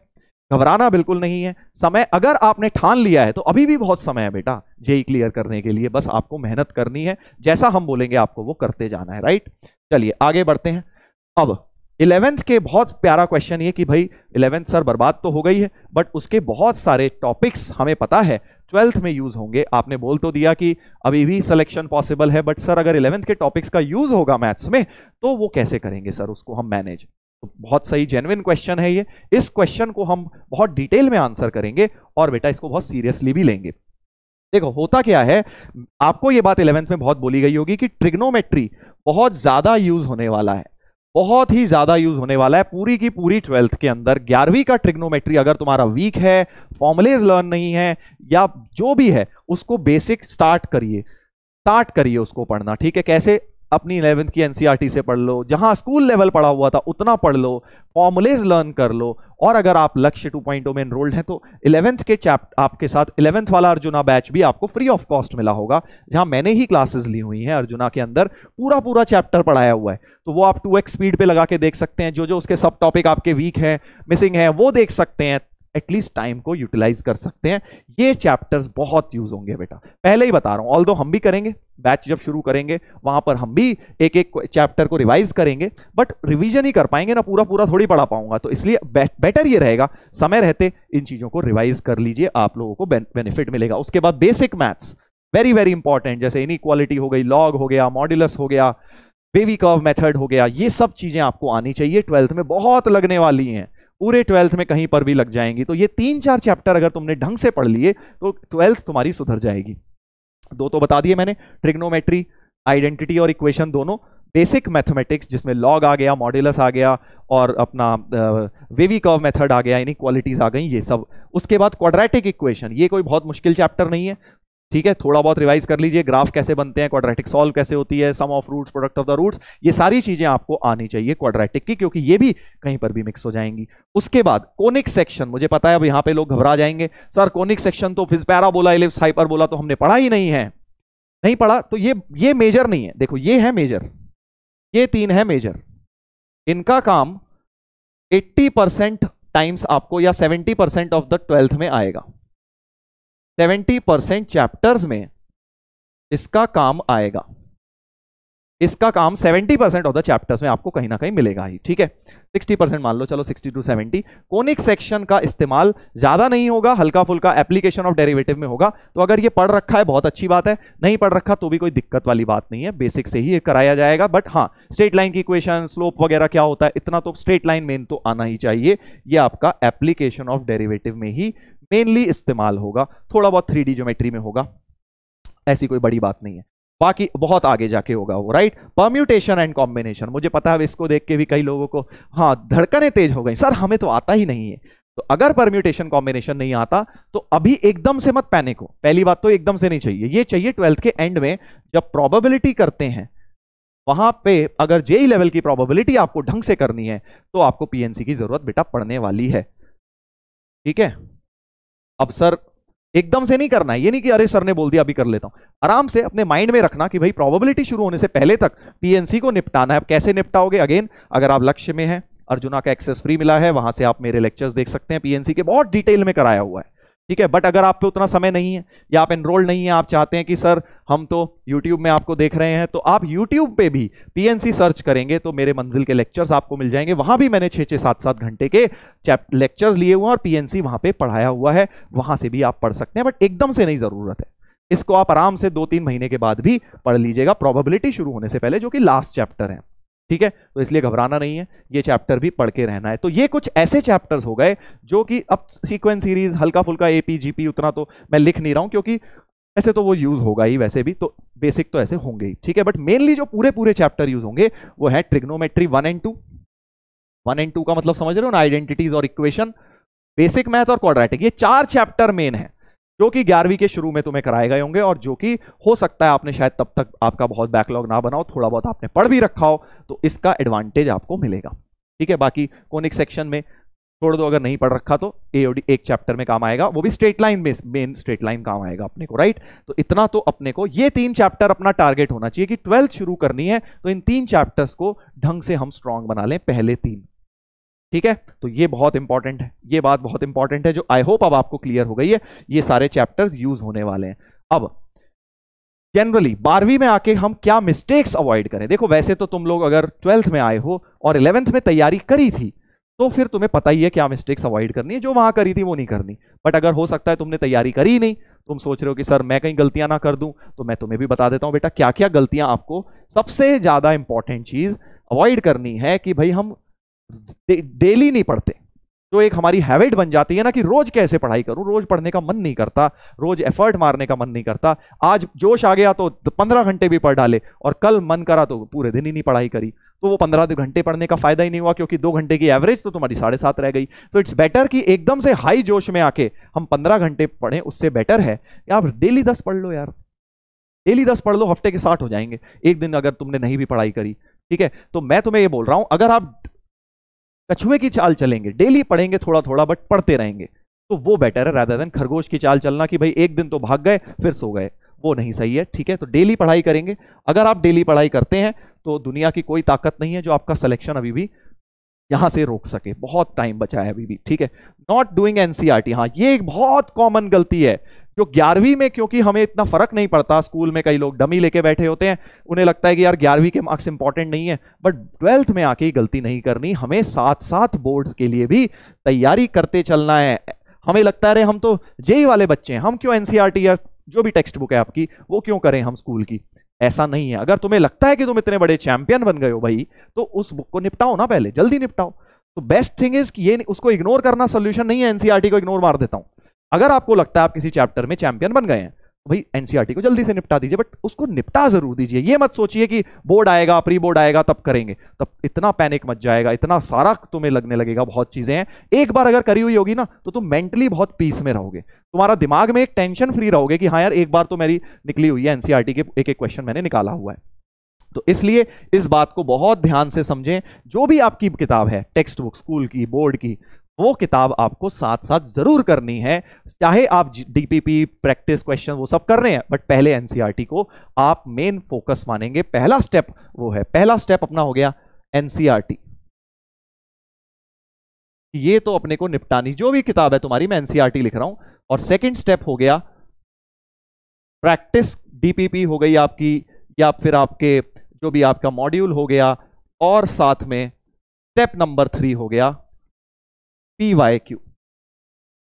A: घबराना बिल्कुल नहीं है। समय अगर आपने ठान लिया है तो अभी भी बहुत समय है बेटा जेईई क्लियर करने के लिए, बस आपको मेहनत करनी है, जैसा हम बोलेंगे आपको वो करते जाना है, राइट। चलिए आगे बढ़ते हैं। अब 11th के बहुत प्यारा क्वेश्चन ये कि भाई 11th सर बर्बाद तो हो गई है, बट उसके बहुत सारे टॉपिक्स हमें पता है 12th में यूज होंगे। आपने बोल तो दिया कि अभी भी सिलेक्शन पॉसिबल है, बट सर अगर 11th के टॉपिक्स का यूज होगा मैथ्स में तो वो कैसे करेंगे सर, उसको हम मैनेज। तो बहुत सही जेन्युइन क्वेश्चन है ये, इस क्वेश्चन को हम बहुत डिटेल में आंसर करेंगे और बेटा इसको बहुत सीरियसली भी लेंगे। देखो होता क्या है, आपको ये बात 11th में बहुत बोली गई होगी कि ट्रिग्नोमेट्री बहुत ज्यादा यूज होने वाला है, बहुत ही ज्यादा यूज होने वाला है पूरी की पूरी 12th के अंदर। 11वीं का ट्रिग्नोमेट्री अगर तुम्हारा वीक है, फॉर्मुलेज लर्न नहीं है, या जो भी है, उसको बेसिक स्टार्ट करिए। स्टार्ट करिए उसको पढ़ना, ठीक है। कैसे? अपनी 11th की एनसीईआरटी से पढ़ लो, जहां स्कूल लेवल पढ़ा हुआ था उतना पढ़ लो, फॉर्मुलेज लर्न कर लो। और अगर आप लक्ष्य 2.0 में एनरोल्ड हैं तो 11th के आपके साथ 11th वाला अर्जुना बैच भी आपको फ्री ऑफ कॉस्ट मिला होगा, जहां मैंने ही क्लासेस ली हुई हैं अर्जुना के अंदर, पूरा पूरा चैप्टर पढ़ाया हुआ है। तो वो आप 2x स्पीड पे लगा के देख सकते हैं, जो जो उसके सब टॉपिक आपके वीक हैं, मिसिंग है, वो देख सकते हैं। एटलीस्ट टाइम को यूटिलाइज कर सकते हैं। ये चैप्टर्स बहुत यूज होंगे बेटा, पहले ही बता रहा हूं। ऑल्दो हम भी करेंगे, बैच जब शुरू करेंगे वहां पर हम भी एक एक चैप्टर को रिवाइज करेंगे, बट रिवीजन ही कर पाएंगे ना, पूरा पूरा थोड़ी पढ़ा पाऊंगा। तो इसलिए बेटर ये रहेगा समय रहते इन चीजों को रिवाइज कर लीजिए, आप लोगों को बेनिफिट मिलेगा। उसके बाद basic maths very very important, जैसे इनइक्वालिटी हो गई, लॉग हो गया, मॉड्यूलस हो गया, वेवी कर्व मेथड हो गया, ये सब चीजें आपको आनी चाहिए। 12th में बहुत लगने वाली हैं, पूरे 12th में कहीं पर भी लग जाएंगी। तो ये 3-4 चैप्टर अगर तुमने ढंग से पढ़ लिए तो 12th तुम्हारी सुधर जाएगी। दो तो बता दिए मैंने, ट्रिग्नोमेट्री, आइडेंटिटी और इक्वेशन दोनों, बेसिक मैथमेटिक्स जिसमें लॉग आ गया, मॉड्यूलस आ गया, और अपना वेवी कर्व मेथड आ गया, इनइक्वालिटीज आ गई, ये सब। उसके बाद क्वाड्रेटिक इक्वेशन, ये कोई बहुत मुश्किल चैप्टर नहीं है, ठीक है, थोड़ा बहुत रिवाइज कर लीजिए। ग्राफ कैसे बनते हैं, क्वाड्रेटिक सॉल्व कैसे होती है, sum of roots, product of the roots, ये सारी चीजें आपको आनी चाहिए क्वाड्रेटिक की, क्योंकि ये भी कहीं पर भी मिक्स हो जाएंगी। उसके बाद कोनिक सेक्शन, मुझे पता है अब यहां पे लोग घबरा जाएंगे, सर कोनिक सेक्शन तो फिर पैराबोला, इलिप्स, हाइपरबोला तो हमने पढ़ा ही नहीं है। नहीं पढ़ा तो ये मेजर नहीं है। देखो ये है मेजर, ये 3 है मेजर, इनका काम 80% टाइम्स आपको, या 70% ऑफ द 12th में आएगा। 70% चैप्टर्स में इसका काम आएगा, इसका काम 70% ऑफ द चैप्टर्स में आपको कहीं ना कहीं मिलेगा ही, ठीक है। 60% मान लो, चलो 60 to 70। कोनिक सेक्शन का इस्तेमाल ज्यादा नहीं होगा, हल्का फुल्का एप्लीकेशन ऑफ डेरिवेटिव में होगा। तो अगर ये पढ़ रखा है बहुत अच्छी बात है, नहीं पढ़ रखा तो भी कोई दिक्कत वाली बात नहीं है, बेसिक से ही कराया जाएगा। बट हाँ, स्ट्रेट लाइन की इक्वेशन, स्लोप वगैरह क्या होता है, इतना तो स्ट्रेट लाइन मेन तो आना ही चाहिए। ये आपका एप्लीकेशन ऑफ डेरिवेटिव में ही मेनली इस्तेमाल होगा, थोड़ा बहुत 3D ज्योमेट्री में होगा, ऐसी कोई बड़ी बात नहीं है। बाकी बहुत आगे जाके होगा वो, राइट। परम्यूटेशन एंड कॉम्बिनेशन, मुझे पता है इसको देख के भी कई लोगों को हाँ धड़कनें तेज हो गई, सर हमें तो आता ही नहीं है। तो अगर परम्यूटेशन कॉम्बिनेशन नहीं आता तो अभी एकदम से मत पैनिक हो। पहली बात तो एकदम से नहीं चाहिए, ये चाहिए 12th के एंड में जब प्रोबेबिलिटी करते हैं, वहां पे अगर जेई लेवल की प्रोबेबिलिटी आपको ढंग से करनी है तो आपको पीएनसी की जरूरत बेटा पड़ने वाली है, ठीक है। अब सर एकदम से नहीं करना है, ये नहीं कि अरे सर ने बोल दिया अभी कर लेता हूं। आराम से अपने माइंड में रखना कि भाई प्रोबेबिलिटी शुरू होने से पहले तक पीएनसी को निपटाना है। अब कैसे निपटाओगे? अगेन, अगर आप लक्ष्य में हैं, अर्जुना का एक्सेस फ्री मिला है, वहां से आप मेरे लेक्चर्स देख सकते हैं, पीएनसी के बहुत डिटेल में कराया हुआ है, ठीक है। बट अगर आप पे उतना समय नहीं है या आप एनरोल नहीं है, आप चाहते हैं कि सर हम तो YouTube में आपको देख रहे हैं, तो आप YouTube पे भी पीएनसी सर्च करेंगे तो मेरे मंजिल के लेक्चर्स आपको मिल जाएंगे। वहां भी मैंने 6-6, 7-7 घंटे के लेक्चर्स लिए हुए हैं और पीएनसी वहां पे पढ़ाया हुआ है, वहां से भी आप पढ़ सकते हैं। बट एकदम से नहीं जरूरत है, इसको आप आराम से 2-3 महीने के बाद भी पढ़ लीजिएगा, प्रोबेबिलिटी शुरू होने से पहले, जो कि लास्ट चैप्टर है, ठीक है। तो इसलिए घबराना नहीं है, ये चैप्टर भी पढ़ के रहना है। तो ये कुछ ऐसे चैप्टर्स हो गए जो कि अब सीक्वेंस सीरीज, हल्का फुल्का एपी जीपी उतना तो मैं लिख नहीं रहा हूं, क्योंकि ऐसे तो वो यूज होगा ही वैसे भी, तो बेसिक तो ऐसे होंगे ही, ठीक है। बट मेनली जो पूरे पूरे चैप्टर यूज होंगे वो है ट्रिग्नोमेट्री 1 and 2। 1 and 2 का मतलब समझ रहे हो ना, आइडेंटिटीज और इक्वेशन, बेसिक मैथ और क्वाड्रेटिक, ये 4 चैप्टर मेन है जो कि 11वीं के शुरू में तुम्हें कराए गए होंगे, और जो कि हो सकता है आपने शायद तब तक आपका बहुत बैकलॉग ना बनाओ, थोड़ा बहुत आपने पढ़ भी रखा हो, तो इसका एडवांटेज आपको मिलेगा, ठीक है। बाकी कोनिक सेक्शन में छोड़ दो, अगर नहीं पढ़ रखा तो एओडी एक चैप्टर में काम आएगा, वो भी स्ट्रेट लाइन में, मेन स्ट्रेट लाइन काम आएगा अपने को, राइट। तो इतना तो अपने को ये 3 चैप्टर अपना टारगेट होना चाहिए कि 12th शुरू करनी है तो इन 3 चैप्टर्स को ढंग से हम स्ट्रांग बना लें, पहले 3, ठीक है। तो ये बहुत इंपॉर्टेंट है, ये बात बहुत इंपॉर्टेंट है, जो आई होप अब आपको क्लियर हो गई है। ये सारे चैप्टर्स यूज होने वाले हैं। अब जनरली 12वीं में आके हम क्या मिस्टेक्स अवॉइड करें? देखो वैसे तो तुम लोग अगर 12th में आए हो और 11th में तैयारी करी थी तो फिर तुम्हें पता ही है क्या मिस्टेक्स अवॉइड करनी है, जो वहां करी थी वो नहीं करनी। बट अगर हो सकता है तुमने तैयारी करी नहीं, तुम सोच रहे हो कि सर मैं कहीं गलतियां ना कर दूं, तो मैं तुम्हें भी बता देता हूं बेटा क्या क्या गलतियां आपको, सबसे ज्यादा इंपॉर्टेंट चीज अवॉइड करनी है कि भाई हम डेली नहीं पढ़ते। जो एक हमारी हैबिट बन जाती है ना कि रोज कैसे पढ़ाई करूं, रोज पढ़ने का मन नहीं करता, रोज एफर्ट मारने का मन नहीं करता, आज जोश आ गया तो 15 घंटे भी पढ़ डाले और कल मन करा तो पूरे दिन ही नहीं पढ़ाई करी, तो वो 15 घंटे पढ़ने का फायदा ही नहीं हुआ, क्योंकि 2 घंटे की एवरेज तो तुम्हारी 7.5 रह गई। तो इट्स बेटर कि एकदम से हाई जोश में आके हम 15 घंटे पढ़ें, उससे बेटर है कि आप डेली 10 पढ़ लो यार, डेली 10 पढ़ लो, हफ्ते के 60 हो जाएंगे, एक दिन अगर तुमने नहीं भी पढ़ाई करी, ठीक है। तो मैं तुम्हें ये बोल रहा हूं, अगर आप कछुए की चाल चलेंगे, डेली पढ़ेंगे थोड़ा थोड़ा बट पढ़ते रहेंगे, तो वो बेटर है रादर देन खरगोश की चाल चलना कि भाई एक दिन तो भाग गए फिर सो गए, वो नहीं सही है, ठीक है। तो डेली पढ़ाई करेंगे, अगर आप डेली पढ़ाई करते हैं तो दुनिया की कोई ताकत नहीं है जो आपका सिलेक्शन अभी भी यहां से रोक सके, बहुत टाइम बचा है अभी भी, ठीक है। नॉट डूइंग एनसीईआरटी, हाँ ये एक बहुत कॉमन गलती है जो 11वीं में, क्योंकि हमें इतना फर्क नहीं पड़ता, स्कूल में कई लोग डमी लेके बैठे होते हैं, उन्हें लगता है कि यार 11वीं के मार्क्स इंपॉर्टेंट नहीं है, बट 12th में आके गलती नहीं करनी, हमें साथ साथ बोर्ड्स के लिए भी तैयारी करते चलना है। हमें लगता है अरे हम तो जेई वाले बच्चे हैं, हम क्यों एनसीईआरटी या जो भी टेक्स्ट बुक है आपकी वो क्यों करें हम स्कूल की, ऐसा नहीं है। अगर तुम्हें लगता है कि तुम इतने बड़े चैंपियन बन गए हो भाई, तो उस बुक को निपटाओ ना, पहले जल्दी निपटाओ। तो बेस्ट थिंग इज कि ये उसको इग्नोर करना सोल्यूशन नहीं है, एनसीईआरटी को इग्नोर मार देता हूं। अगर आपको लगता है आप किसी चैप्टर में चैंपियन बन गए हैं तो भाई एनसीईआरटी को जल्दी से निपटा दीजिए, बट उसको निपटा जरूर दीजिए। ये मत सोचिए कि बोर्ड आएगा, प्री बोर्ड आएगा तब करेंगे, तब इतना पैनिक मच जाएगा, इतना सारा तुम्हें लगने लगेगा, बहुत चीजें हैं। एक बार अगर करी हुई होगी ना तो तुम मेंटली बहुत पीस में रहोगे, तुम्हारा दिमाग में एक टेंशन फ्री रहोगे कि हाँ यार एक बार तो मेरी निकली हुई है एनसीईआरटी के एक एक क्वेश्चन मैंने निकाला हुआ है। तो इसलिए इस बात को बहुत ध्यान से समझें, जो भी आपकी किताब है टेक्स्ट बुक स्कूल की बोर्ड की, वो किताब आपको साथ साथ जरूर करनी है, चाहे आप डीपीपी प्रैक्टिस क्वेश्चन वो सब कर रहे हैं, बट पहले एनसीईआरटी को आप मेन फोकस मानेंगे। पहला स्टेप वो है, पहला स्टेप अपना हो गया एनसीईआरटी, ये तो अपने को निपटानी, जो भी किताब है तुम्हारी मैं एनसीईआरटी लिख रहा हूं। और सेकंड स्टेप हो गया प्रैक्टिस, डीपीपी हो गई आपकी, या फिर आपके जो भी आपका मॉड्यूल हो गया, और साथ में स्टेप नंबर 3 हो गया PYQ,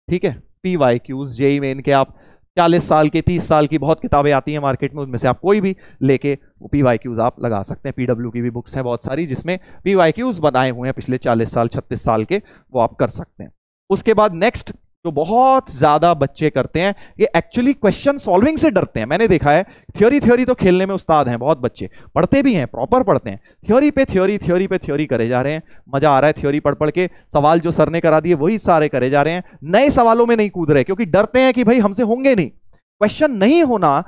A: ठीक है। PYQs जेईई मेन के आप 40 साल के 30 साल की बहुत किताबें आती हैं मार्केट में, उनमें से आप कोई भी लेके वो PYQs आप लगा सकते हैं। PW की भी बुक्स हैं बहुत सारी जिसमें PYQs बनाए हुए हैं पिछले 40 साल 36 साल के, वो आप कर सकते हैं। उसके बाद नेक्स्ट जो बहुत ज्यादा बच्चे करते हैं, ये एक्चुअली क्वेश्चन सॉल्विंग से डरते हैं। मैंने देखा है थ्योरी तो खेलने में उस्ताद हैं बहुत बच्चे, पढ़ते भी हैं, प्रॉपर पढ़ते हैं, थ्योरी पे थ्योरी करे जा रहे हैं, मजा आ रहा है थ्योरी पढ़ पढ़ के, सवाल जो सर ने करा दिए वही सारे करे जा रहे हैं, नए सवालों में नहीं कूद रहे क्योंकि डरते हैं कि भाई हमसे होंगे नहीं। क्वेश्चन नहीं होना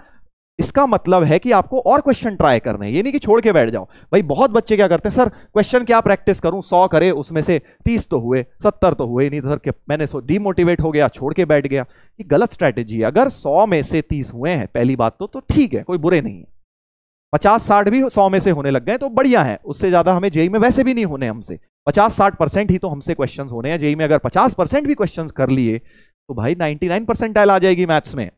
A: इसका मतलब है कि आपको और क्वेश्चन ट्राई करने हैं, ये नहीं कि छोड़ के बैठ जाओ। भाई बहुत बच्चे क्या करते हैं, सर क्वेश्चन क्या प्रैक्टिस करूं, 100 करे उसमें से 30 तो हुए, 70 तो हुए नहीं, तो सर मैंने डिमोटिवेट हो गया, छोड़ के बैठ गया। ये गलत स्ट्रैटेजी है। अगर 100 में से 30 हुए हैं पहली बात तो ठीक है, कोई बुरे नहीं है। 50-60 भी 100 में से होने लग गए तो बढ़िया है, उससे ज्यादा हमें जेईई में वैसे भी नहीं होने हमसे, 50-60% ही तो हमसे क्वेश्चंस होने हैं जेईई में। अगर 50% भी क्वेश्चंस कर लिए तो भाई 99% आ जाएगी मैथ्स में,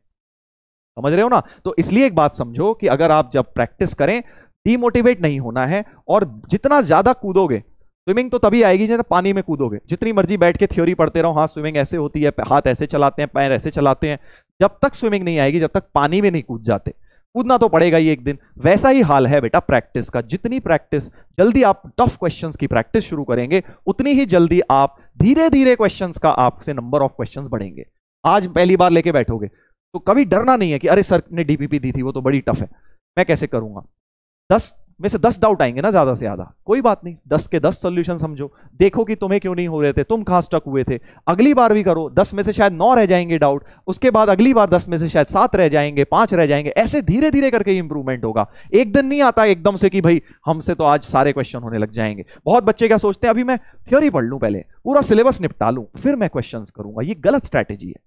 A: समझ रहे हो ना। तो इसलिए एक बात समझो कि अगर आप जब प्रैक्टिस करें, डीमोटिवेट नहीं होना है, और जितना ज्यादा कूदोगे, स्विमिंग तो तभी आएगी जब पानी में कूदोगे। जितनी मर्जी बैठ के थ्योरी पढ़ते रहो, हाँ स्विमिंग ऐसे होती है, हाथ ऐसे चलाते हैं, पैर ऐसे चलाते हैं, जब तक स्विमिंग नहीं आएगी, जब तक पानी में नहीं कूद जाते। कूदना तो पड़ेगा ही एक दिन। वैसा ही हाल है बेटा प्रैक्टिस का, जितनी प्रैक्टिस जल्दी आप टफ क्वेश्चंस की प्रैक्टिस शुरू करेंगे, उतनी ही जल्दी आप धीरे धीरे क्वेश्चंस का आपसे नंबर ऑफ क्वेश्चंस बढ़ेंगे। आज पहली बार लेके बैठोगे तो कभी डरना नहीं है कि अरे सर ने डीपीपी दी थी वो तो बड़ी टफ है, मैं कैसे करूंगा। 10 में से 10 डाउट आएंगे ना ज्यादा से ज्यादा, कोई बात नहीं, 10 के 10 सॉल्यूशन समझो, देखो कि तुम्हें क्यों नहीं हो रहे थे, तुम कहां स्टक हुए थे, अगली बार भी करो। 10 में से शायद 9 रह जाएंगे डाउट, उसके बाद अगली बार 10 में से शायद 7 रह जाएंगे, 5 रह जाएंगे, ऐसे धीरे धीरे करके इंप्रूवमेंट होगा। एक दिन नहीं आता एकदम से कि भाई हमसे तो आज सारे क्वेश्चन होने लग जाएंगे। बहुत बच्चे क्या सोचते हैं, अभी मैं थ्योरी पढ़ लूं, पहले पूरा सिलेबस निपटा लूं, फिर मैं क्वेश्चन करूंगा। ये गलत स्ट्रैटेजी है।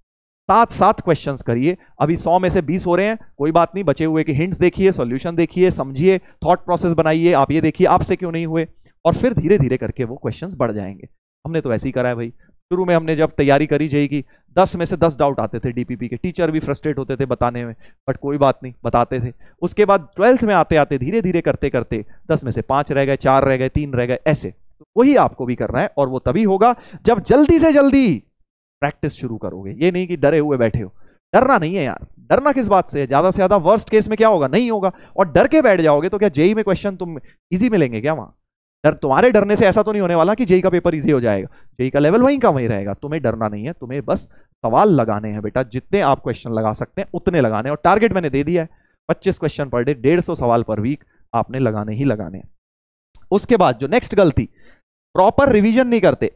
A: साथ क्वेश्चंस करिए। अभी 100 में से 20 हो रहे हैं, कोई बात नहीं, बचे हुए के हिंट्स देखिए, सॉल्यूशन देखिए, समझिए, थॉट प्रोसेस बनाइए, आप ये देखिए आपसे क्यों नहीं हुए, और फिर धीरे धीरे करके वो क्वेश्चंस बढ़ जाएंगे। हमने तो ऐसे ही करा है भाई। शुरू में हमने जब तैयारी करी जेईई की, 10 में से 10 डाउट आते थे डीपीपी के, टीचर भी फ्रस्ट्रेट होते थे बताने में, बट कोई बात नहीं, बताते थे। उसके बाद 12th में आते आते धीरे धीरे करते करते 10 में से 5 रह गए, 4 रह गए, 3 रह गए, ऐसे। तो वही आपको भी करना है, और वो तभी होगा जब जल्दी से जल्दी प्रैक्टिस शुरू करोगे। ये नहीं कि डरे हुए बैठे हो। डरना नहीं है यार, डरना किस बात से है, ज्यादा से ज्यादा वर्स्ट केस में क्या होगा, नहीं होगा। और डर के बैठ जाओगे तो क्या जेईई में क्वेश्चन तुम इजी मिलेंगे क्या? वहां डर, तुम्हारे डरने से ऐसा तो नहीं होने वाला कि जेईई का पेपर इजी हो जाएगा। जेईई का लेवल वहीं का वहीं रहेगा। तुम्हें डरना नहीं है, तुम्हें बस सवाल लगाने हैं बेटा, जितने आप क्वेश्चन लगा सकते हैं उतने लगाने। और टारगेट मैंने दे दिया है 25 क्वेश्चन पर डे, 150 सवाल पर वीक आपने लगाने ही लगाने हैं। उसके बाद जो नेक्स्ट गलती, प्रॉपर रिवीजन नहीं करते।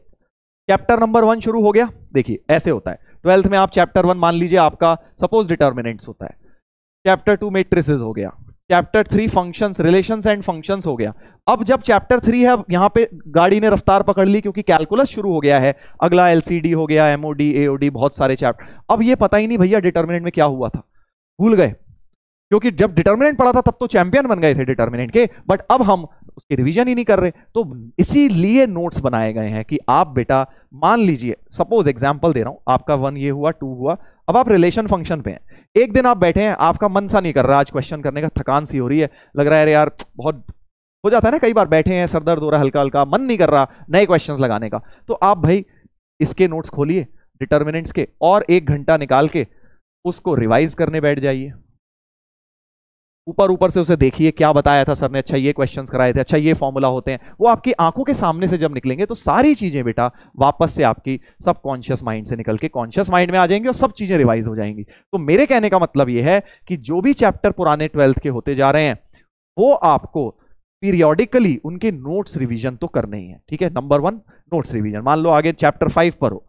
A: चैप्टर नंबर 1 शुरू हो गया, देखिए ऐसे होता है 12th में आप चैप्टर 1 मान लीजिए आपका सपोज डिटर्मिनेंट्स होता है। चैप्टर 2 मैट्रिसेस हो गया, chapter 3 functions, relations and functions हो गया। अब जब चैप्टर 3 है, यहां पे गाड़ी ने रफ्तार पकड़ ली क्योंकि कैलकुलस शुरू हो गया है, अगला एलसीडी हो गया, एमओडी, एओडी, बहुत सारे चैप्टर। अब ये पता ही नहीं भैया डिटर्मिनेंट में क्या हुआ था, भूल गए, क्योंकि जब डिटर्मिनेंट पढ़ा था तब तो चैंपियन बन गए थे डिटर्मिनेंट के, बट अब हम उसकी रिवीजन ही नहीं कर रहे। तो इसीलिए नोट्स बनाए गए हैं कि आप बेटा मान लीजिए, सपोज एग्जांपल दे रहा हूं, आपका 1 ये हुआ, 2 हुआ, अब आप रिलेशन फंक्शन पे हैं, एक दिन आप बैठे हैं, आपका मन सा नहीं कर रहा आज क्वेश्चन करने का, थकान सी हो रही है, लग रहा है यार बहुत हो जाता है ना, कई बार बैठे हैं सर दर्द हो रहा है हल्का हल्का, मन नहीं कर रहा नए क्वेश्चंस लगाने का, तो आप भाई इसके नोट्स खोलिए डिटर्मिनेंट्स के और 1 घंटा निकाल के उसको रिवाइज करने बैठ जाइए। ऊपर ऊपर से उसे देखिए क्या बताया था सर ने, अच्छा ये क्वेश्चंस कराए थे, अच्छा ये फॉर्मूला होते हैं, वो आपकी आंखों के सामने से जब निकलेंगे तो सारी चीजें बेटा वापस से आपकी सबकॉन्शियस माइंड से निकल के कॉन्शियस माइंड में आ जाएंगी और सब चीजें रिवाइज हो जाएंगी। तो मेरे कहने का मतलब ये है कि जो भी चैप्टर पुराने 12th के होते जा रहे हैं वो आपको पीरियोडिकली उनके नोट्स रिवीजन तो करने ही है, ठीक है। Number 1 notes revision. मान लो आगे चैप्टर 5 पर हो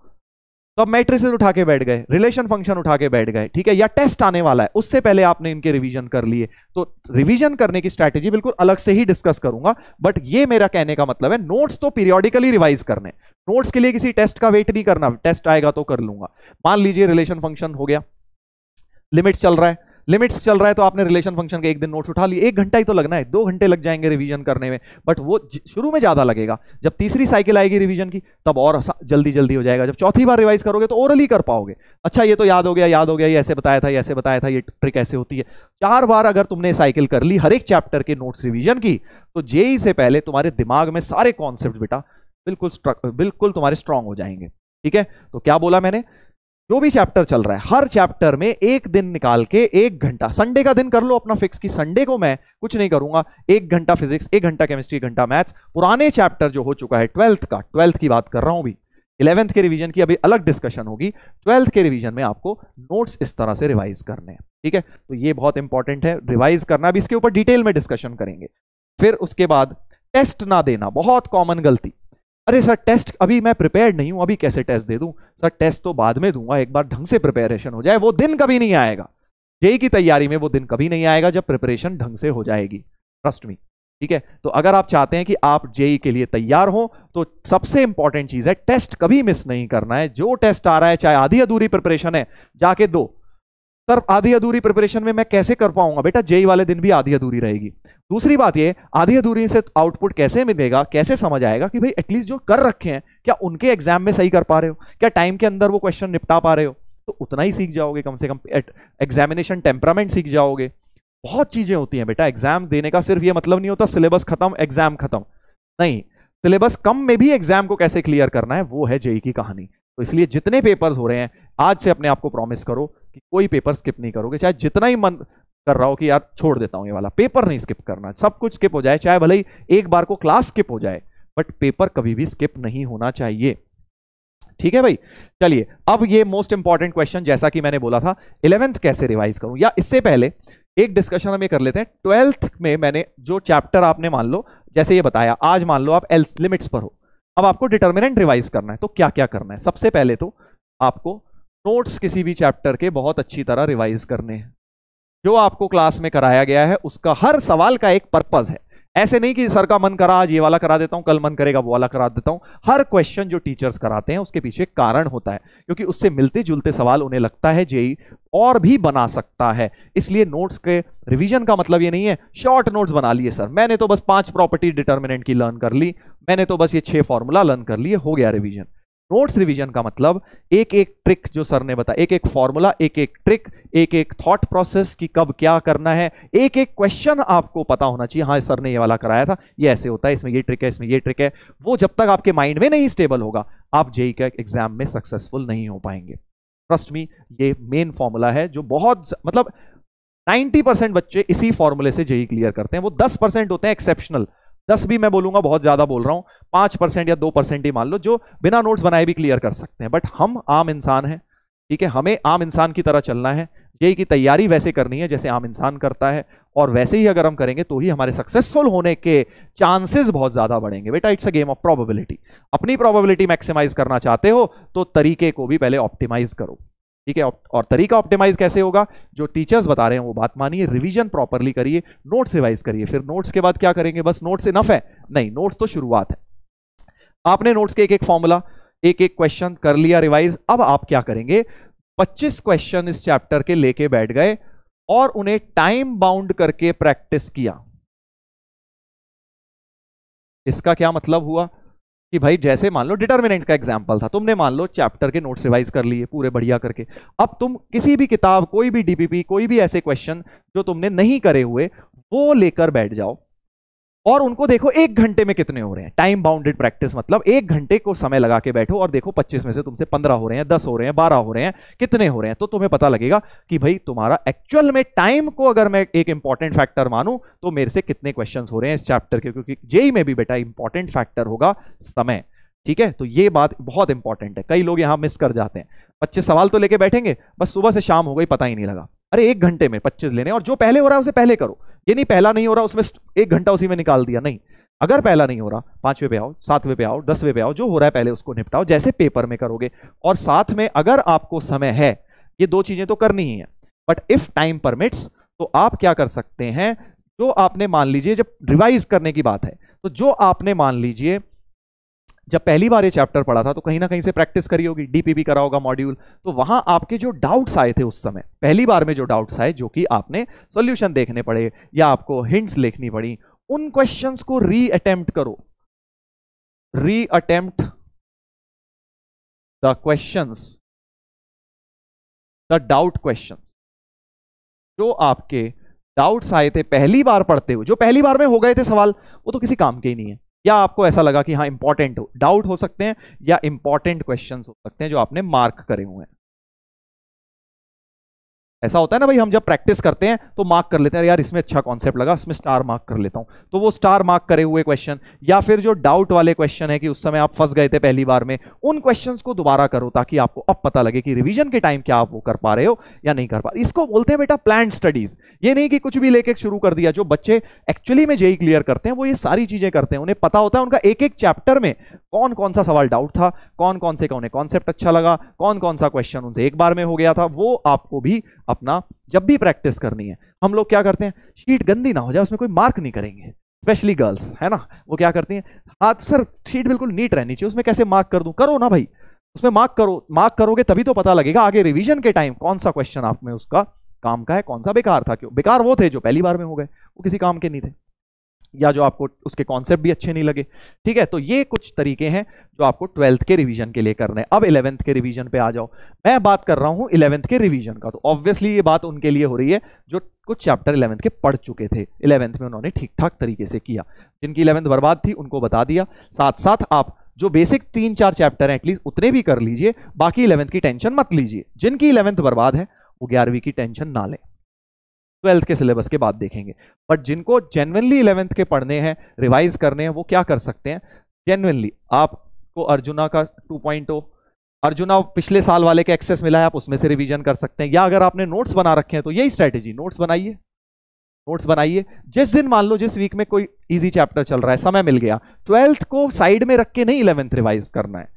A: तो अब मैट्रिसेस उठा के बैठ गए, रिलेशन फंक्शन उठा के बैठ गए, ठीक है, या टेस्ट आने वाला है उससे पहले आपने इनके रिवीजन कर लिए, तो रिवीजन करने की स्ट्रैटेजी बिल्कुल अलग से ही डिस्कस करूंगा, बट ये मेरा कहने का मतलब है नोट्स तो पीरियोडिकली रिवाइज करने, नोट्स के लिए किसी टेस्ट का वेट नहीं करना, टेस्ट आएगा तो कर लूंगा। मान लीजिए रिलेशन फंक्शन हो गया, लिमिट्स चल रहा है, लिमिट्स चल रहा है तो आपने रिलेशन फंक्शन के एक दिन नोट्स उठा लिए, 1 घंटा ही तो लगना है, 2 घंटे लग जाएंगे रिवीजन करने में, बट वो शुरू में ज्यादा लगेगा, जब तीसरी साइकिल आएगी रिवीजन की तब और जल्दी जल्दी हो जाएगा, जब चौथी बार रिवाइज करोगे तो ओरली कर पाओगे, अच्छा ये तो याद हो गया, याद हो गया, ये ऐसे बताया था, ये ऐसे बताया था, ये ट्रिक ऐसे होती है। 4 बार अगर तुमने साइकिल कर ली हर एक चैप्टर के नोट्स रिवीजन की, तो जेई से पहले तुम्हारे दिमाग में सारे कॉन्सेप्ट बेटा बिल्कुल तुम्हारे स्ट्रांग हो जाएंगे, ठीक है। तो क्या बोला मैंने, जो भी चैप्टर चल रहा है हर चैप्टर में 1 दिन निकाल के 1 घंटा, संडे का दिन कर लो अपना फिक्स कि संडे को मैं कुछ नहीं करूंगा, 1 घंटा फिजिक्स, 1 घंटा केमिस्ट्री, 1 घंटा मैथ्स, पुराने चैप्टर जो हो चुका है 12th की बात कर रहा हूं, भी 11th के रिवीजन की अभी अलग डिस्कशन होगी, 12th के रिवीजन में आपको नोट्स इस तरह से रिवाइज करने हैं, ठीक है। तो ये बहुत इंपॉर्टेंट है रिवाइज करना, भी इसके ऊपर डिटेल में डिस्कशन करेंगे। फिर उसके बाद टेस्ट ना देना, बहुत कॉमन गलती, अरे सर टेस्ट अभी मैं प्रिपेयर्ड नहीं हूं, अभी कैसे टेस्ट दे दूं, सर टेस्ट तो बाद में दूंगा, एक बार ढंग से प्रिपरेशन हो जाए, वो दिन कभी नहीं आएगा, जेई की तैयारी में वो दिन कभी नहीं आएगा जब प्रिपरेशन ढंग से हो जाएगी, ट्रस्ट मी, ठीक है। तो अगर आप चाहते हैं कि आप जेई के लिए तैयार हो तो सबसे इंपॉर्टेंट चीज है टेस्ट कभी मिस नहीं करना है, जो टेस्ट आ रहा है चाहे आधी अधूरी प्रिपरेशन है जाके दो। सर आधी अधूरी प्रिपरेशन में मैं कैसे कर पाऊंगा, बेटा जेई वाले दिन भी आधी अधूरी रहेगी। दूसरी बात ये, आधी अधूरी से आउटपुट कैसे मिलेगा, कैसे समझ आएगा कि भाई एटलीस्ट जो कर रखे हैं क्या उनके एग्जाम में सही कर पा रहे हो, क्या टाइम के अंदर वो क्वेश्चन निपटा पा रहे हो, तो उतना ही सीख जाओगे, कम से कम एग्जामिनेशन टेम्परामेंट सीख जाओगे। बहुत चीजें होती हैं बेटा, एग्जाम देने का सिर्फ ये मतलब नहीं होता सिलेबस खत्म एग्जाम खत्म, नहीं, सिलेबस कम में भी एग्जाम को कैसे क्लियर करना है वो है जेई की कहानी। तो इसलिए जितने पेपर्स हो रहे हैं आज से अपने आप को प्रॉमिस करो कि कोई पेपर स्किप नहीं करोगे, चाहे जितना ही मन कर रहा हो कि यार छोड़ देता हूं ये वाला पेपर, नहीं स्किप करना, सब कुछ स्किप हो जाए, चाहे भले ही एक बार को क्लास स्किप हो जाए, बट पेपर कभी भी स्किप नहीं होना चाहिए, ठीक है भाई। चलिए अब ये मोस्ट इंपॉर्टेंट क्वेश्चन, जैसा कि मैंने बोला था 11th कैसे रिवाइज करूं, या इससे पहले एक डिस्कशन हम ये कर लेते हैं। 12th में मैंने जो चैप्टर आपने मान लो जैसे ये बताया, आज मान लो आप एल्स लिमिट्स पर हो, अब आपको डिटर्मिनेंट रिवाइज करना है, तो क्या क्या करना है। सबसे पहले तो आपको नोट्स किसी भी चैप्टर के बहुत अच्छी तरह रिवाइज करने हैं, जो आपको क्लास में कराया गया है उसका हर सवाल का एक पर्पस है, ऐसे नहीं कि सर का मन करा आज ये वाला करा देता हूं, कल मन करेगा वो वाला करा देता हूं। हर क्वेश्चन जो टीचर्स कराते हैं उसके पीछे कारण होता है, क्योंकि उससे मिलते जुलते सवाल उन्हें लगता है जेई और भी बना सकता है। इसलिए नोट्स के रिवीजन का मतलब ये नहीं है शॉर्ट नोट्स बना लिए, सर मैंने तो बस 5 प्रॉपर्टी डिटर्मिनेंट की लर्न कर ली, मैंने तो बस ये 6 फॉर्मूला लर्न कर लिए, हो गया रिवीजन। नोट्स रिवीजन का मतलब एक एक ट्रिक जो सर ने बताया, एक एक फॉर्मूला, एक एक ट्रिक, एक एक थॉट प्रोसेस कि कब क्या करना है, एक एक क्वेश्चन आपको पता होना चाहिए, हाँ सर ने ये वाला कराया था, ये ऐसे होता है, इसमें ये ट्रिक है, इसमें ये ट्रिक है। वो जब तक आपके माइंड में नहीं स्टेबल होगा आप जेई का एग्जाम में सक्सेसफुल नहीं हो पाएंगे। ट्रस्ट मी, ये मेन फॉर्मूला है जो बहुत मतलब 90% बच्चे इसी फॉर्मूले से जेई क्लियर करते हैं। वो 10% होते हैं एक्सेप्शनल, 10 भी मैं बोलूंगा बहुत ज्यादा बोल रहा हूं, 5% या 2% ही मान लो जो बिना नोट्स बनाए भी क्लियर कर सकते हैं। बट हम आम इंसान हैं, ठीक है, हमें आम इंसान की तरह चलना है, जेई की तैयारी वैसे करनी है जैसे आम इंसान करता है, और वैसे ही अगर हम करेंगे तो ही हमारे सक्सेसफुल होने के चांसेस बहुत ज्यादा बढ़ेंगे। बेटा it's a game of probability, अपनी प्रोबेबिलिटी मैक्सिमाइज करना चाहते हो तो तरीके को भी पहले ऑप्टिमाइज करो। ठीक है। और तरीका ऑप्टिमाइज कैसे होगा, जो टीचर्स बता रहे हैं वो बात मानिए, रिवीजन प्रॉपरली करिए, नोट्स रिवाइज करिए। फिर नोट्स के बाद क्या करेंगे, बस नोट्स इनफ है? नहीं, नोट्स तो शुरुआत है। आपने नोट्स के एक एक फॉर्मूला, एक एक क्वेश्चन कर लिया रिवाइज। अब आप क्या करेंगे, 25 क्वेश्चन इस चैप्टर के लेके बैठ गए और उन्हें टाइम बाउंड करके प्रैक्टिस किया। इसका क्या मतलब हुआ कि भाई जैसे मान लो डिटर्मिनेंट्स का एग्जांपल था, तुमने मान लो चैप्टर के नोट्स रिवाइज कर लिए पूरे बढ़िया करके। अब तुम किसी भी किताब, कोई भी डीपीपी, कोई भी ऐसे क्वेश्चन जो तुमने नहीं करे हुए वो लेकर बैठ जाओ और उनको देखो 1 घंटे में कितने हो रहे हैं। टाइम बाउंडेड प्रैक्टिस मतलब 1 घंटे को समय लगा के बैठो और देखो 25 में से तुमसे 15 हो रहे हैं, 10 हो रहे हैं, 12 हो रहे हैं, कितने हो रहे हैं। तो तुम्हें पता लगेगा कि भाई तुम्हारा एक्चुअल में टाइम को अगर मैं एक इंपॉर्टेंट फैक्टर मानूं तो मेरे से कितने क्वेश्चंस हो रहे हैं इस चैप्टर के, क्योंकि जेईई में भी बेटा इंपॉर्टेंट फैक्टर होगा समय। ठीक है, तो ये बात बहुत इंपॉर्टेंट है, कई लोग यहां मिस कर जाते हैं। 25 सवाल तो लेके बैठेंगे, बस सुबह से शाम हो गई पता ही नहीं लगा। अरे 1 घंटे में 25 लेने, और जो पहले हो रहा है उसे पहले करो। ये नहीं पहला नहीं हो रहा उसमें 1 घंटा उसी में निकाल दिया, नहीं। अगर पहला नहीं हो रहा 5वें पे आओ, 7वें पे आओ, 10वें पे आओ, जो हो रहा है पहले उसको निपटाओ, जैसे पेपर में करोगे। और साथ में अगर आपको समय है, ये 2 चीजें तो करनी ही है, बट इफ टाइम परमिट्स तो आप क्या कर सकते हैं, जो आपने मान लीजिए, जब रिवाइज करने की बात है तो जो आपने मान लीजिए जब पहली बार ये चैप्टर पढ़ा था तो कहीं ना कहीं से प्रैक्टिस करी होगी, डीपीपी करा होगा मॉड्यूल, तो वहां आपके जो डाउट्स आए थे उस समय, पहली बार में जो डाउट्स आए, जो कि आपने सॉल्यूशन देखने पड़े या आपको हिंट्स लिखनी पड़ी, उन क्वेश्चंस को री अटेम्प्ट करो। री attempt the questions, the doubt questions, जो आपके डाउट्स आए थे पहली बार पढ़ते हुए, जो पहली बार में हो गए थे सवाल, वो तो किसी काम के ही नहीं है। या आपको ऐसा लगा कि हाँ इंपॉर्टेंट डाउट हो सकते हैं या इंपॉर्टेंट क्वेश्चंस हो सकते हैं जो आपने मार्क करे हुए हैं। ऐसा होता है ना भाई, हम जब प्रैक्टिस करते हैं तो मार्क कर लेते हैं, यार इसमें अच्छा कॉन्सेप्ट लगा, इसमें स्टार मार्क कर लेता हूं, तो वो स्टार मार्क करे हुए क्वेश्चन, या फिर जो डाउट वाले क्वेश्चन है कि उस समय आप फंस गए थे पहली बार में, उन क्वेश्चंस को दोबारा करो ताकि आपको अब पता लगे कि रिवीजन के टाइम क्या आप वो कर पा रहे हो या नहीं कर पा रहे। इसको बोलते हैं बेटा प्लान्ड स्टडीज। ये नहीं कि कुछ भी लेके शुरू कर दिया। जो बच्चे एक्चुअली में जेईई क्लियर करते हैं वो ये सारी चीजें करते हैं, उन्हें पता होता है उनका एक एक चैप्टर में कौन कौन सा सवाल डाउट था, कौन कौन से का उन्हें कॉन्सेप्ट अच्छा लगा, कौन कौन सा क्वेश्चन उनसे एक बार में हो गया था। वो आपको भी अपना जब भी प्रैक्टिस करनी है, हम लोग क्या करते हैं, शीट गंदी ना हो जाए उसमें कोई मार्क नहीं करेंगे, स्पेशली गर्ल्स है ना, वो क्या करती हैं, हाथ सर शीट बिल्कुल नीट रहनी चाहिए, उसमें कैसे मार्क कर दूं। करो ना भाई, उसमें मार्क करो, मार्क करोगे तभी तो पता लगेगा आगे रिवीजन के टाइम कौन सा क्वेश्चन आप में उसका काम का है, कौन सा बेकार था। क्यों बेकार? वो थे जो पहली बार में हो गए, वो किसी काम के नहीं थे, या जो आपको उसके कॉन्सेप्ट भी अच्छे नहीं लगे। ठीक है, तो ये कुछ तरीके हैं जो आपको 12th के रिवीजन के लिए करने हैं। अब 11th के रिवीजन पे आ जाओ। मैं बात कर रहा हूं 11th के रिवीजन का, तो ऑब्वियसली ये बात उनके लिए हो रही है जो कुछ चैप्टर 11th के पढ़ चुके थे, 11th में उन्होंने ठीक ठाक तरीके से किया। जिनकी 11th बर्बाद थी उनको बता दिया, साथ साथ आप जो बेसिक 3-4 चैप्टर हैं एटलीस्ट उतने भी कर लीजिए, बाकी 11th की टेंशन मत लीजिए। जिनकी 11th बर्बाद है वो 11वीं की टेंशन ना लें, 12th के सिलेबस के बाद देखेंगे। बट जिनको जेन्युइनली 11th के पढ़ने हैं, रिवाइज करने हैं, वो क्या कर सकते हैं, जेन्युइनली आपको अर्जुना का 2.0, अर्जुना पिछले साल वाले के एक्सेस मिला है, आप उसमें से रिवीजन कर सकते हैं। या अगर आपने नोट्स बना रखे हैं तो यही स्ट्रेटेजी, नोट्स बनाइए, नोट्स बनाइए। जिस दिन मान लो जिस वीक में कोई इजी चैप्टर चल रहा है, समय मिल गया, 12th को साइड में रख के नहीं 11th रिवाइज करना है।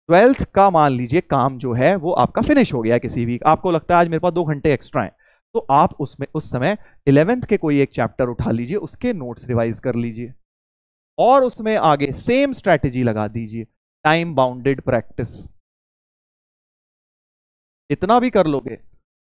A: 12th का मान लीजिए काम जो है वो आपका फिनिश हो गया है किसी वीक, आपको लगता है आज मेरे पास 2 घंटे एक्स्ट्रा है, तो आप उसमें उस समय 11th के कोई एक चैप्टर उठा लीजिए, उसके नोट्स रिवाइज कर लीजिए और उसमें आगे सेम स्ट्रैटेजी लगा दीजिए, टाइम बाउंडेड प्रैक्टिस। इतना भी कर लोगे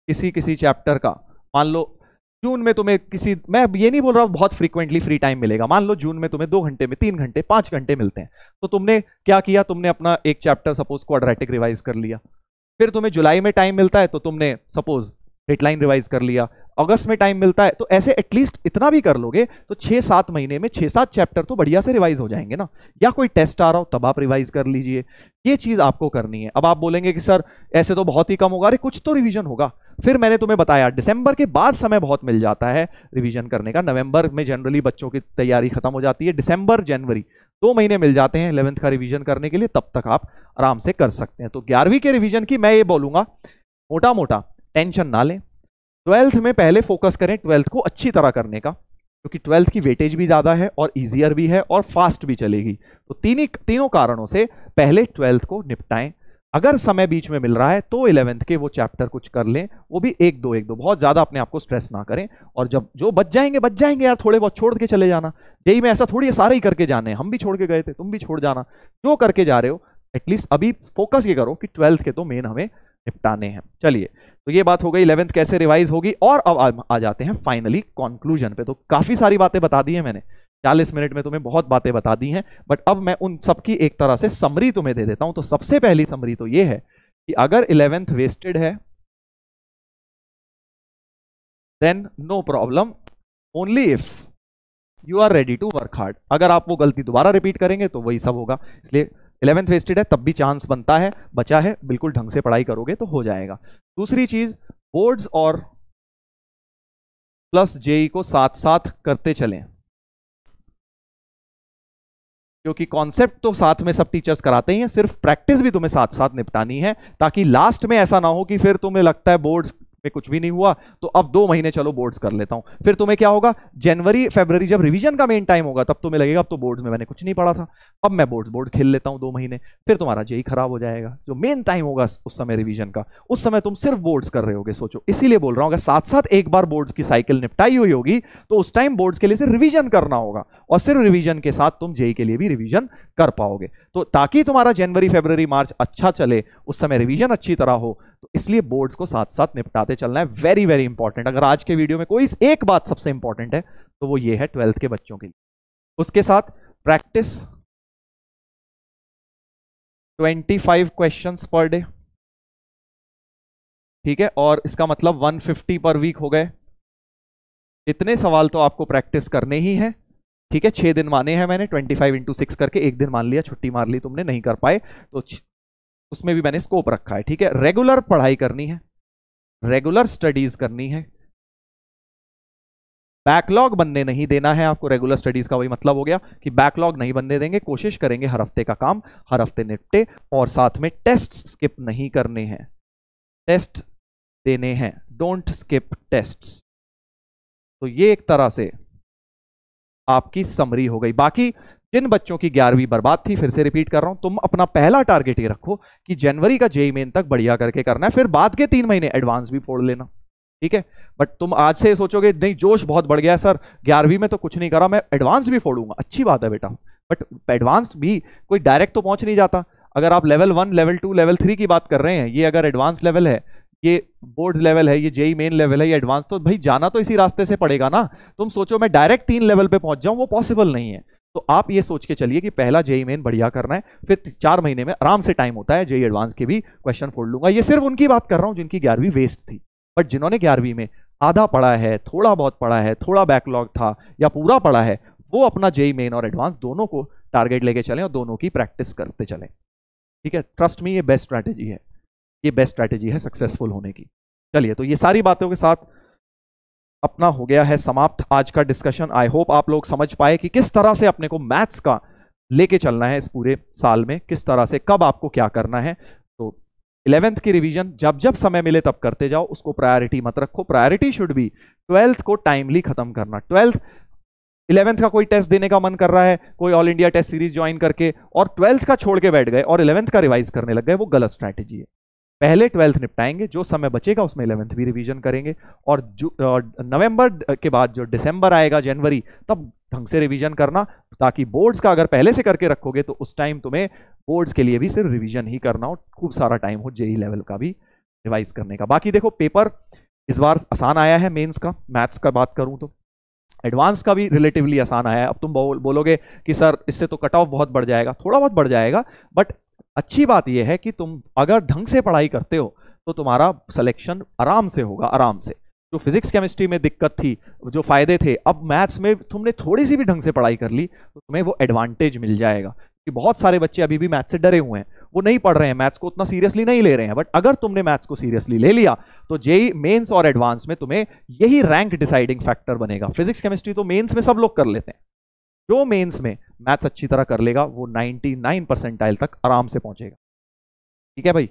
A: किसी किसी चैप्टर का, मान लो जून में तुम्हें किसी, मैं ये नहीं बोल रहा हूं बहुत फ्रीक्वेंटली फ्री टाइम मिलेगा, मान लो जून में तुम्हें 2 घंटे में 3 घंटे 5 घंटे मिलते हैं, तो तुमने क्या किया, तुमने अपना एक चैप्टर सपोज क्वाड्रेटिक रिवाइज कर लिया। फिर तुम्हें जुलाई में टाइम मिलता है तो तुमने सपोज डेडलाइन रिवाइज कर लिया, अगस्त में टाइम मिलता है तो ऐसे एटलीस्ट इतना भी कर लोगे तो 6-7 महीने में 6-7 चैप्टर तो बढ़िया से रिवाइज हो जाएंगे ना। या कोई टेस्ट आ रहा हो तब आप रिवाइज कर लीजिए, ये चीज आपको करनी है। अब आप बोलेंगे कि सर ऐसे तो बहुत ही कम होगा, अरे कुछ तो रिवीजन होगा। फिर मैंने तुम्हें बताया दिसंबर के बाद समय बहुत मिल जाता है रिवीजन करने का, नवंबर में जनरली बच्चों की तैयारी खत्म हो जाती है, दिसंबर जनवरी 2 महीने मिल जाते हैं 11th का रिवीजन करने के लिए, तब तक आप आराम से कर सकते हैं। तो 11वीं के रिवीजन की मैं ये बोलूंगा, मोटा मोटा टेंशन ना लें, 12th में पहले फोकस करें 12th को अच्छी तरह करने का, क्योंकि 12th की वेटेज भी ज्यादा है और इजियर भी है और फास्ट भी चलेगी। तो तीनों कारणों से पहले 12th को निपटाएं, अगर समय बीच में मिल रहा है तो 11th के वो चैप्टर कुछ कर लें, वो भी एक दो बहुत ज्यादा अपने आप को स्ट्रेस ना करें। और जब जो बच जाएंगे यार, थोड़े बहुत छोड़ के चले जाना। जेई में ऐसा थोड़ी है सारे ही करके जाने, हम भी छोड़ के गए थे, तुम भी छोड़ जाना। जो करके जा रहे हो एटलीस्ट अभी फोकस ये करो कि 12th के तो मेन हमें निपटाने हैं। चलिए, तो ये बात हो गई 11th कैसे रिवाइज होगी। और अब आ जाते हैं फाइनली कंक्लूजन पे। तो काफी सारी बातें बता दी है मैंने, 40 मिनट में तुम्हें बहुत बातें बता दी हैं, बट अब मैं उन सबकी एक तरह से समरी तुम्हें दे देता हूं। तो सबसे पहली समरी तो ये है कि अगर 11th वेस्टेड है then no problem, only if you are ready to work hard. अगर आप वो गलती दोबारा रिपीट करेंगे तो वही सब होगा। इसलिए 11th वेस्टेड है तब भी चांस बनता है, बचा है, बिल्कुल ढंग से पढ़ाई करोगे तो हो जाएगा। दूसरी चीज, बोर्ड्स और प्लस जेई को साथ साथ करते चलें, क्योंकि कॉन्सेप्ट तो साथ में सब टीचर्स कराते ही हैं, सिर्फ प्रैक्टिस भी तुम्हें साथ साथ निपटानी है, ताकि लास्ट में ऐसा ना हो कि फिर तुम्हें लगता है बोर्ड्स में कुछ भी नहीं हुआ तो अब 2 महीने चलो बोर्ड्स कर लेता हूं। फिर तुम्हें क्या होगा, जनवरी फरवरी जब रिवीजन का मेन टाइम होगा तब तुम्हें लगेगा अब तो बोर्ड्स में मैंने कुछ नहीं पढ़ा था, अब मैं बोर्ड खेल लेता हूं 2 महीने, फिर तुम्हारा जेई खराब हो जाएगा। जो मेन टाइम होगा उस समय रिवीजन का, उस समय तुम सिर्फ बोर्ड्स कर रहे होगे। सोचो, इसीलिए बोल रहा हूं, अगर साथ साथ एक बार बोर्ड्स की साइकिल निपटाई हुई होगी तो उस टाइम बोर्ड्स के लिए सिर्फ रिवीजन करना होगा, और सिर्फ रिवीजन के साथ तुम जेई के लिए भी रिवीजन कर पाओगे। तो ताकि तुम्हारा जनवरी फरवरी मार्च अच्छा चले, उस समय रिवीजन अच्छी तरह हो, तो इसलिए बोर्ड्स को साथ साथ निपटाते चलना है। Very very important. अगर आज के वीडियो में कोई एक बात सबसे इंपॉर्टेंट है तो वो ये है 12th के बच्चों के लिए। उसके साथ प्रैक्टिस 25 क्वेश्चंस पर डे, ठीक है, और इसका मतलब 150 पर वीक हो गए। इतने सवाल तो आपको प्रैक्टिस करने ही है, ठीक है। 6 दिन माने हैं मैंने, 25 × 6 करके, एक दिन मान लिया, छुट्टी मार ली तुमने, नहीं कर पाए तो उसमें भी मैंने स्कोप रखा है, ठीक है। रेगुलर पढ़ाई करनी है, रेगुलर स्टडीज करनी है, बैकलॉग बनने नहीं देना है आपको। रेगुलर स्टडीज का वही मतलब हो गया कि बैकलॉग नहीं बनने देंगे, कोशिश करेंगे हर हफ्ते का काम हर हफ्ते निपटे, और साथ में टेस्ट स्किप नहीं करने हैं, टेस्ट देने हैं, डोंट स्किप टेस्ट। तो ये एक तरह से आपकी समरी हो गई। बाकी जिन बच्चों की 11वीं बर्बाद थी, फिर से रिपीट कर रहा हूं, तुम अपना पहला टारगेट ये रखो कि जनवरी का जेई मेन तक बढ़िया करके करना है, फिर बाद के 3 महीने एडवांस भी फोड़ लेना, ठीक है। बट तुम आज से सोचोगे नहीं जोश बहुत बढ़ गया है सर, 11वीं में तो कुछ नहीं करा, मैं एडवांस भी फोड़ूंगा, अच्छी बात है बेटा, बट एडवांस भी कोई डायरेक्ट तो पहुंच नहीं जाता। अगर आप लेवल 1 लेवल 2 लेवल 3 की बात कर रहे हैं, ये अगर एडवांस लेवल है, ये बोर्ड लेवल है, ये जेई मेन लेवल है, ये एडवांस, तो भाई जाना तो इसी रास्ते से पड़ेगा ना। तुम सोचो मैं डायरेक्ट 3 लेवल पे पहुंच जाऊं, वो पॉसिबल नहीं है। तो आप ये सोच के चलिए कि पहला जेई मेन बढ़िया करना है, फिर 4 महीने में आराम से टाइम होता है, जेई एडवांस के भी क्वेश्चन फोड़ लूंगा। ये सिर्फ उनकी बात कर रहा हूं जिनकी 11वीं वेस्ट थी, बट जिन्होंने 11वीं में आधा पढ़ा है, थोड़ा बहुत पढ़ा है, थोड़ा बैकलॉग था या पूरा पढ़ा है, वो अपना जेई मेन और एडवांस दोनों को टारगेट लेके चलें और दोनों की प्रैक्टिस करते चलें, ठीक है। ट्रस्ट मी, ये बेस्ट स्ट्रैटेजी है, ये बेस्ट स्ट्रैटेजी है सक्सेसफुल होने की। चलिए, तो ये सारी बातों के साथ अपना हो गया है समाप्त आज का डिस्कशन। आई होप आप लोग समझ पाए कि किस तरह से अपने को मैथ्स का लेके चलना है इस पूरे साल में, किस तरह से कब आपको क्या करना है। तो 11th की रिवीजन जब जब समय मिले तब करते जाओ, उसको प्रायोरिटी मत रखो। प्रायोरिटी शुड बी 12th को टाइमली खत्म करना। 11th का कोई टेस्ट देने का मन कर रहा है, कोई all India test series join करके और 12th का छोड़ के बैठ गए और 11th का रिवाइज करने लग गए, वो गलत स्ट्रैटेजी है। पहले 12th निपटाएंगे, जो समय बचेगा उसमें 11th भी रिवीजन करेंगे, और नवंबर के बाद जो दिसंबर आएगा, जनवरी, तब ढंग से रिवीजन करना, ताकि बोर्ड्स का अगर पहले से करके रखोगे तो उस टाइम तुम्हें बोर्ड्स के लिए भी सिर्फ रिवीजन ही करना हो, खूब सारा टाइम हो जेई लेवल का भी रिवाइज करने का। बाकी देखो, पेपर इस बार आसान आया है मेंस का। मैथ्स का बात करूं तो एडवांस का भी रिलेटिवली आसान आया है। अब तुम बोलोगे कि सर इससे तो कट ऑफ बहुत बढ़ जाएगा, थोड़ा बहुत बढ़ जाएगा, बट अच्छी बात यह है कि तुम अगर ढंग से पढ़ाई करते हो तो तुम्हारा सिलेक्शन आराम से होगा, आराम से। जो फिजिक्स केमिस्ट्री में दिक्कत थी, जो फायदे थे, अब मैथ्स में तुमने थोड़ी सी भी ढंग से पढ़ाई कर ली तो तुम्हें वो एडवांटेज मिल जाएगा। कि बहुत सारे बच्चे अभी भी मैथ्स से डरे हुए हैं, वो नहीं पढ़ रहे हैं, मैथ्स को उतना सीरियसली नहीं ले रहे हैं। बट अगर तुमने मैथ्स को सीरियसली ले लिया तो जेई मेंस और एडवांस में तुम्हें यही रैंक डिसाइडिंग फैक्टर बनेगा। फिजिक्स केमिस्ट्री तो मेंस में सब लोग कर लेते हैं, जो मेंस में मैथ्स अच्छी तरह कर लेगा वो 99 परसेंटाइल तक आराम से पहुंचेगा, ठीक है भाई।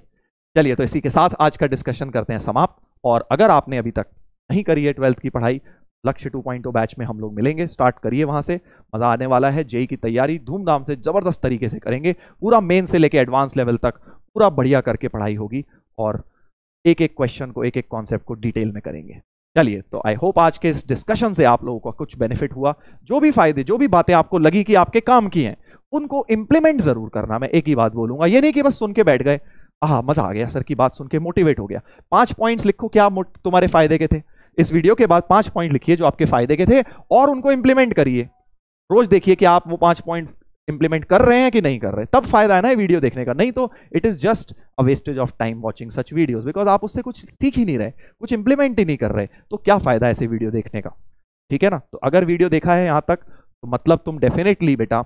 A: चलिए, तो इसी के साथ आज का डिस्कशन करते हैं समाप्त। और अगर आपने अभी तक नहीं करी है 12th की पढ़ाई, लक्ष्य 2.0 बैच में हम लोग मिलेंगे, स्टार्ट करिए वहां से, मजा आने वाला है। जेई की तैयारी धूमधाम से जबरदस्त तरीके से करेंगे, पूरा मेन से लेके एडवांस लेवल तक पूरा बढ़िया करके पढ़ाई होगी और एक एक क्वेश्चन को, एक एक कॉन्सेप्ट को डिटेल में करेंगे। चलिए, तो आई होप आज के इस डिस्कशन से आप लोगों को कुछ बेनिफिट हुआ। जो भी फायदे, जो भी बातें आपको लगी कि आपके काम की हैं, उनको इंप्लीमेंट जरूर करना। मैं एक ही बात बोलूंगा, ये नहीं कि बस सुन के बैठ गए, मजा आ गया सर की बात सुन के, मोटिवेट हो गया। 5 पॉइंट्स लिखो क्या तुम्हारे फायदे के थे। इस वीडियो के बाद 5 पॉइंट लिखिए जो आपके फायदे के थे और उनको इंप्लीमेंट करिए। रोज देखिए कि आप वो 5 पॉइंट इंप्लीमेंट कर रहे हैं कि नहीं कर रहे, तब फायदा है ना ये वीडियो देखने का। नहीं तो it is just a wastage of time watching such videos, because आप उससे कुछ सीख ही नहीं रहे, कुछ इंप्लीमेंट ही नहीं कर रहे, तो क्या फायदा ऐसे वीडियो देखने का। ठीक है ना। तो अगर वीडियो देखा है यहां तक तो मतलब तुम डेफिनेटली बेटा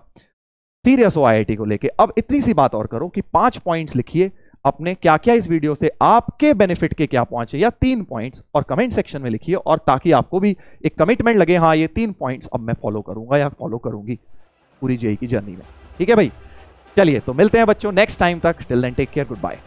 A: सीरियस हो आईआईटी को लेके। अब इतनी सी बात और करो कि 5 पॉइंट्स लिखिए अपने, क्या क्या इस वीडियो से आपके बेनिफिट के क्या पहुंचे, या 3 पॉइंट्स, और कमेंट सेक्शन में लिखिए, और ताकि आपको भी एक कमिटमेंट लगे, हाँ ये 3 पॉइंट्स अब मैं फॉलो करूंगा या फॉलो करूंगी पूरी जेईई की जर्नी में। ठीक है भाई, चलिए तो मिलते हैं बच्चों नेक्स्ट टाइम तक। Till then take care, good bye.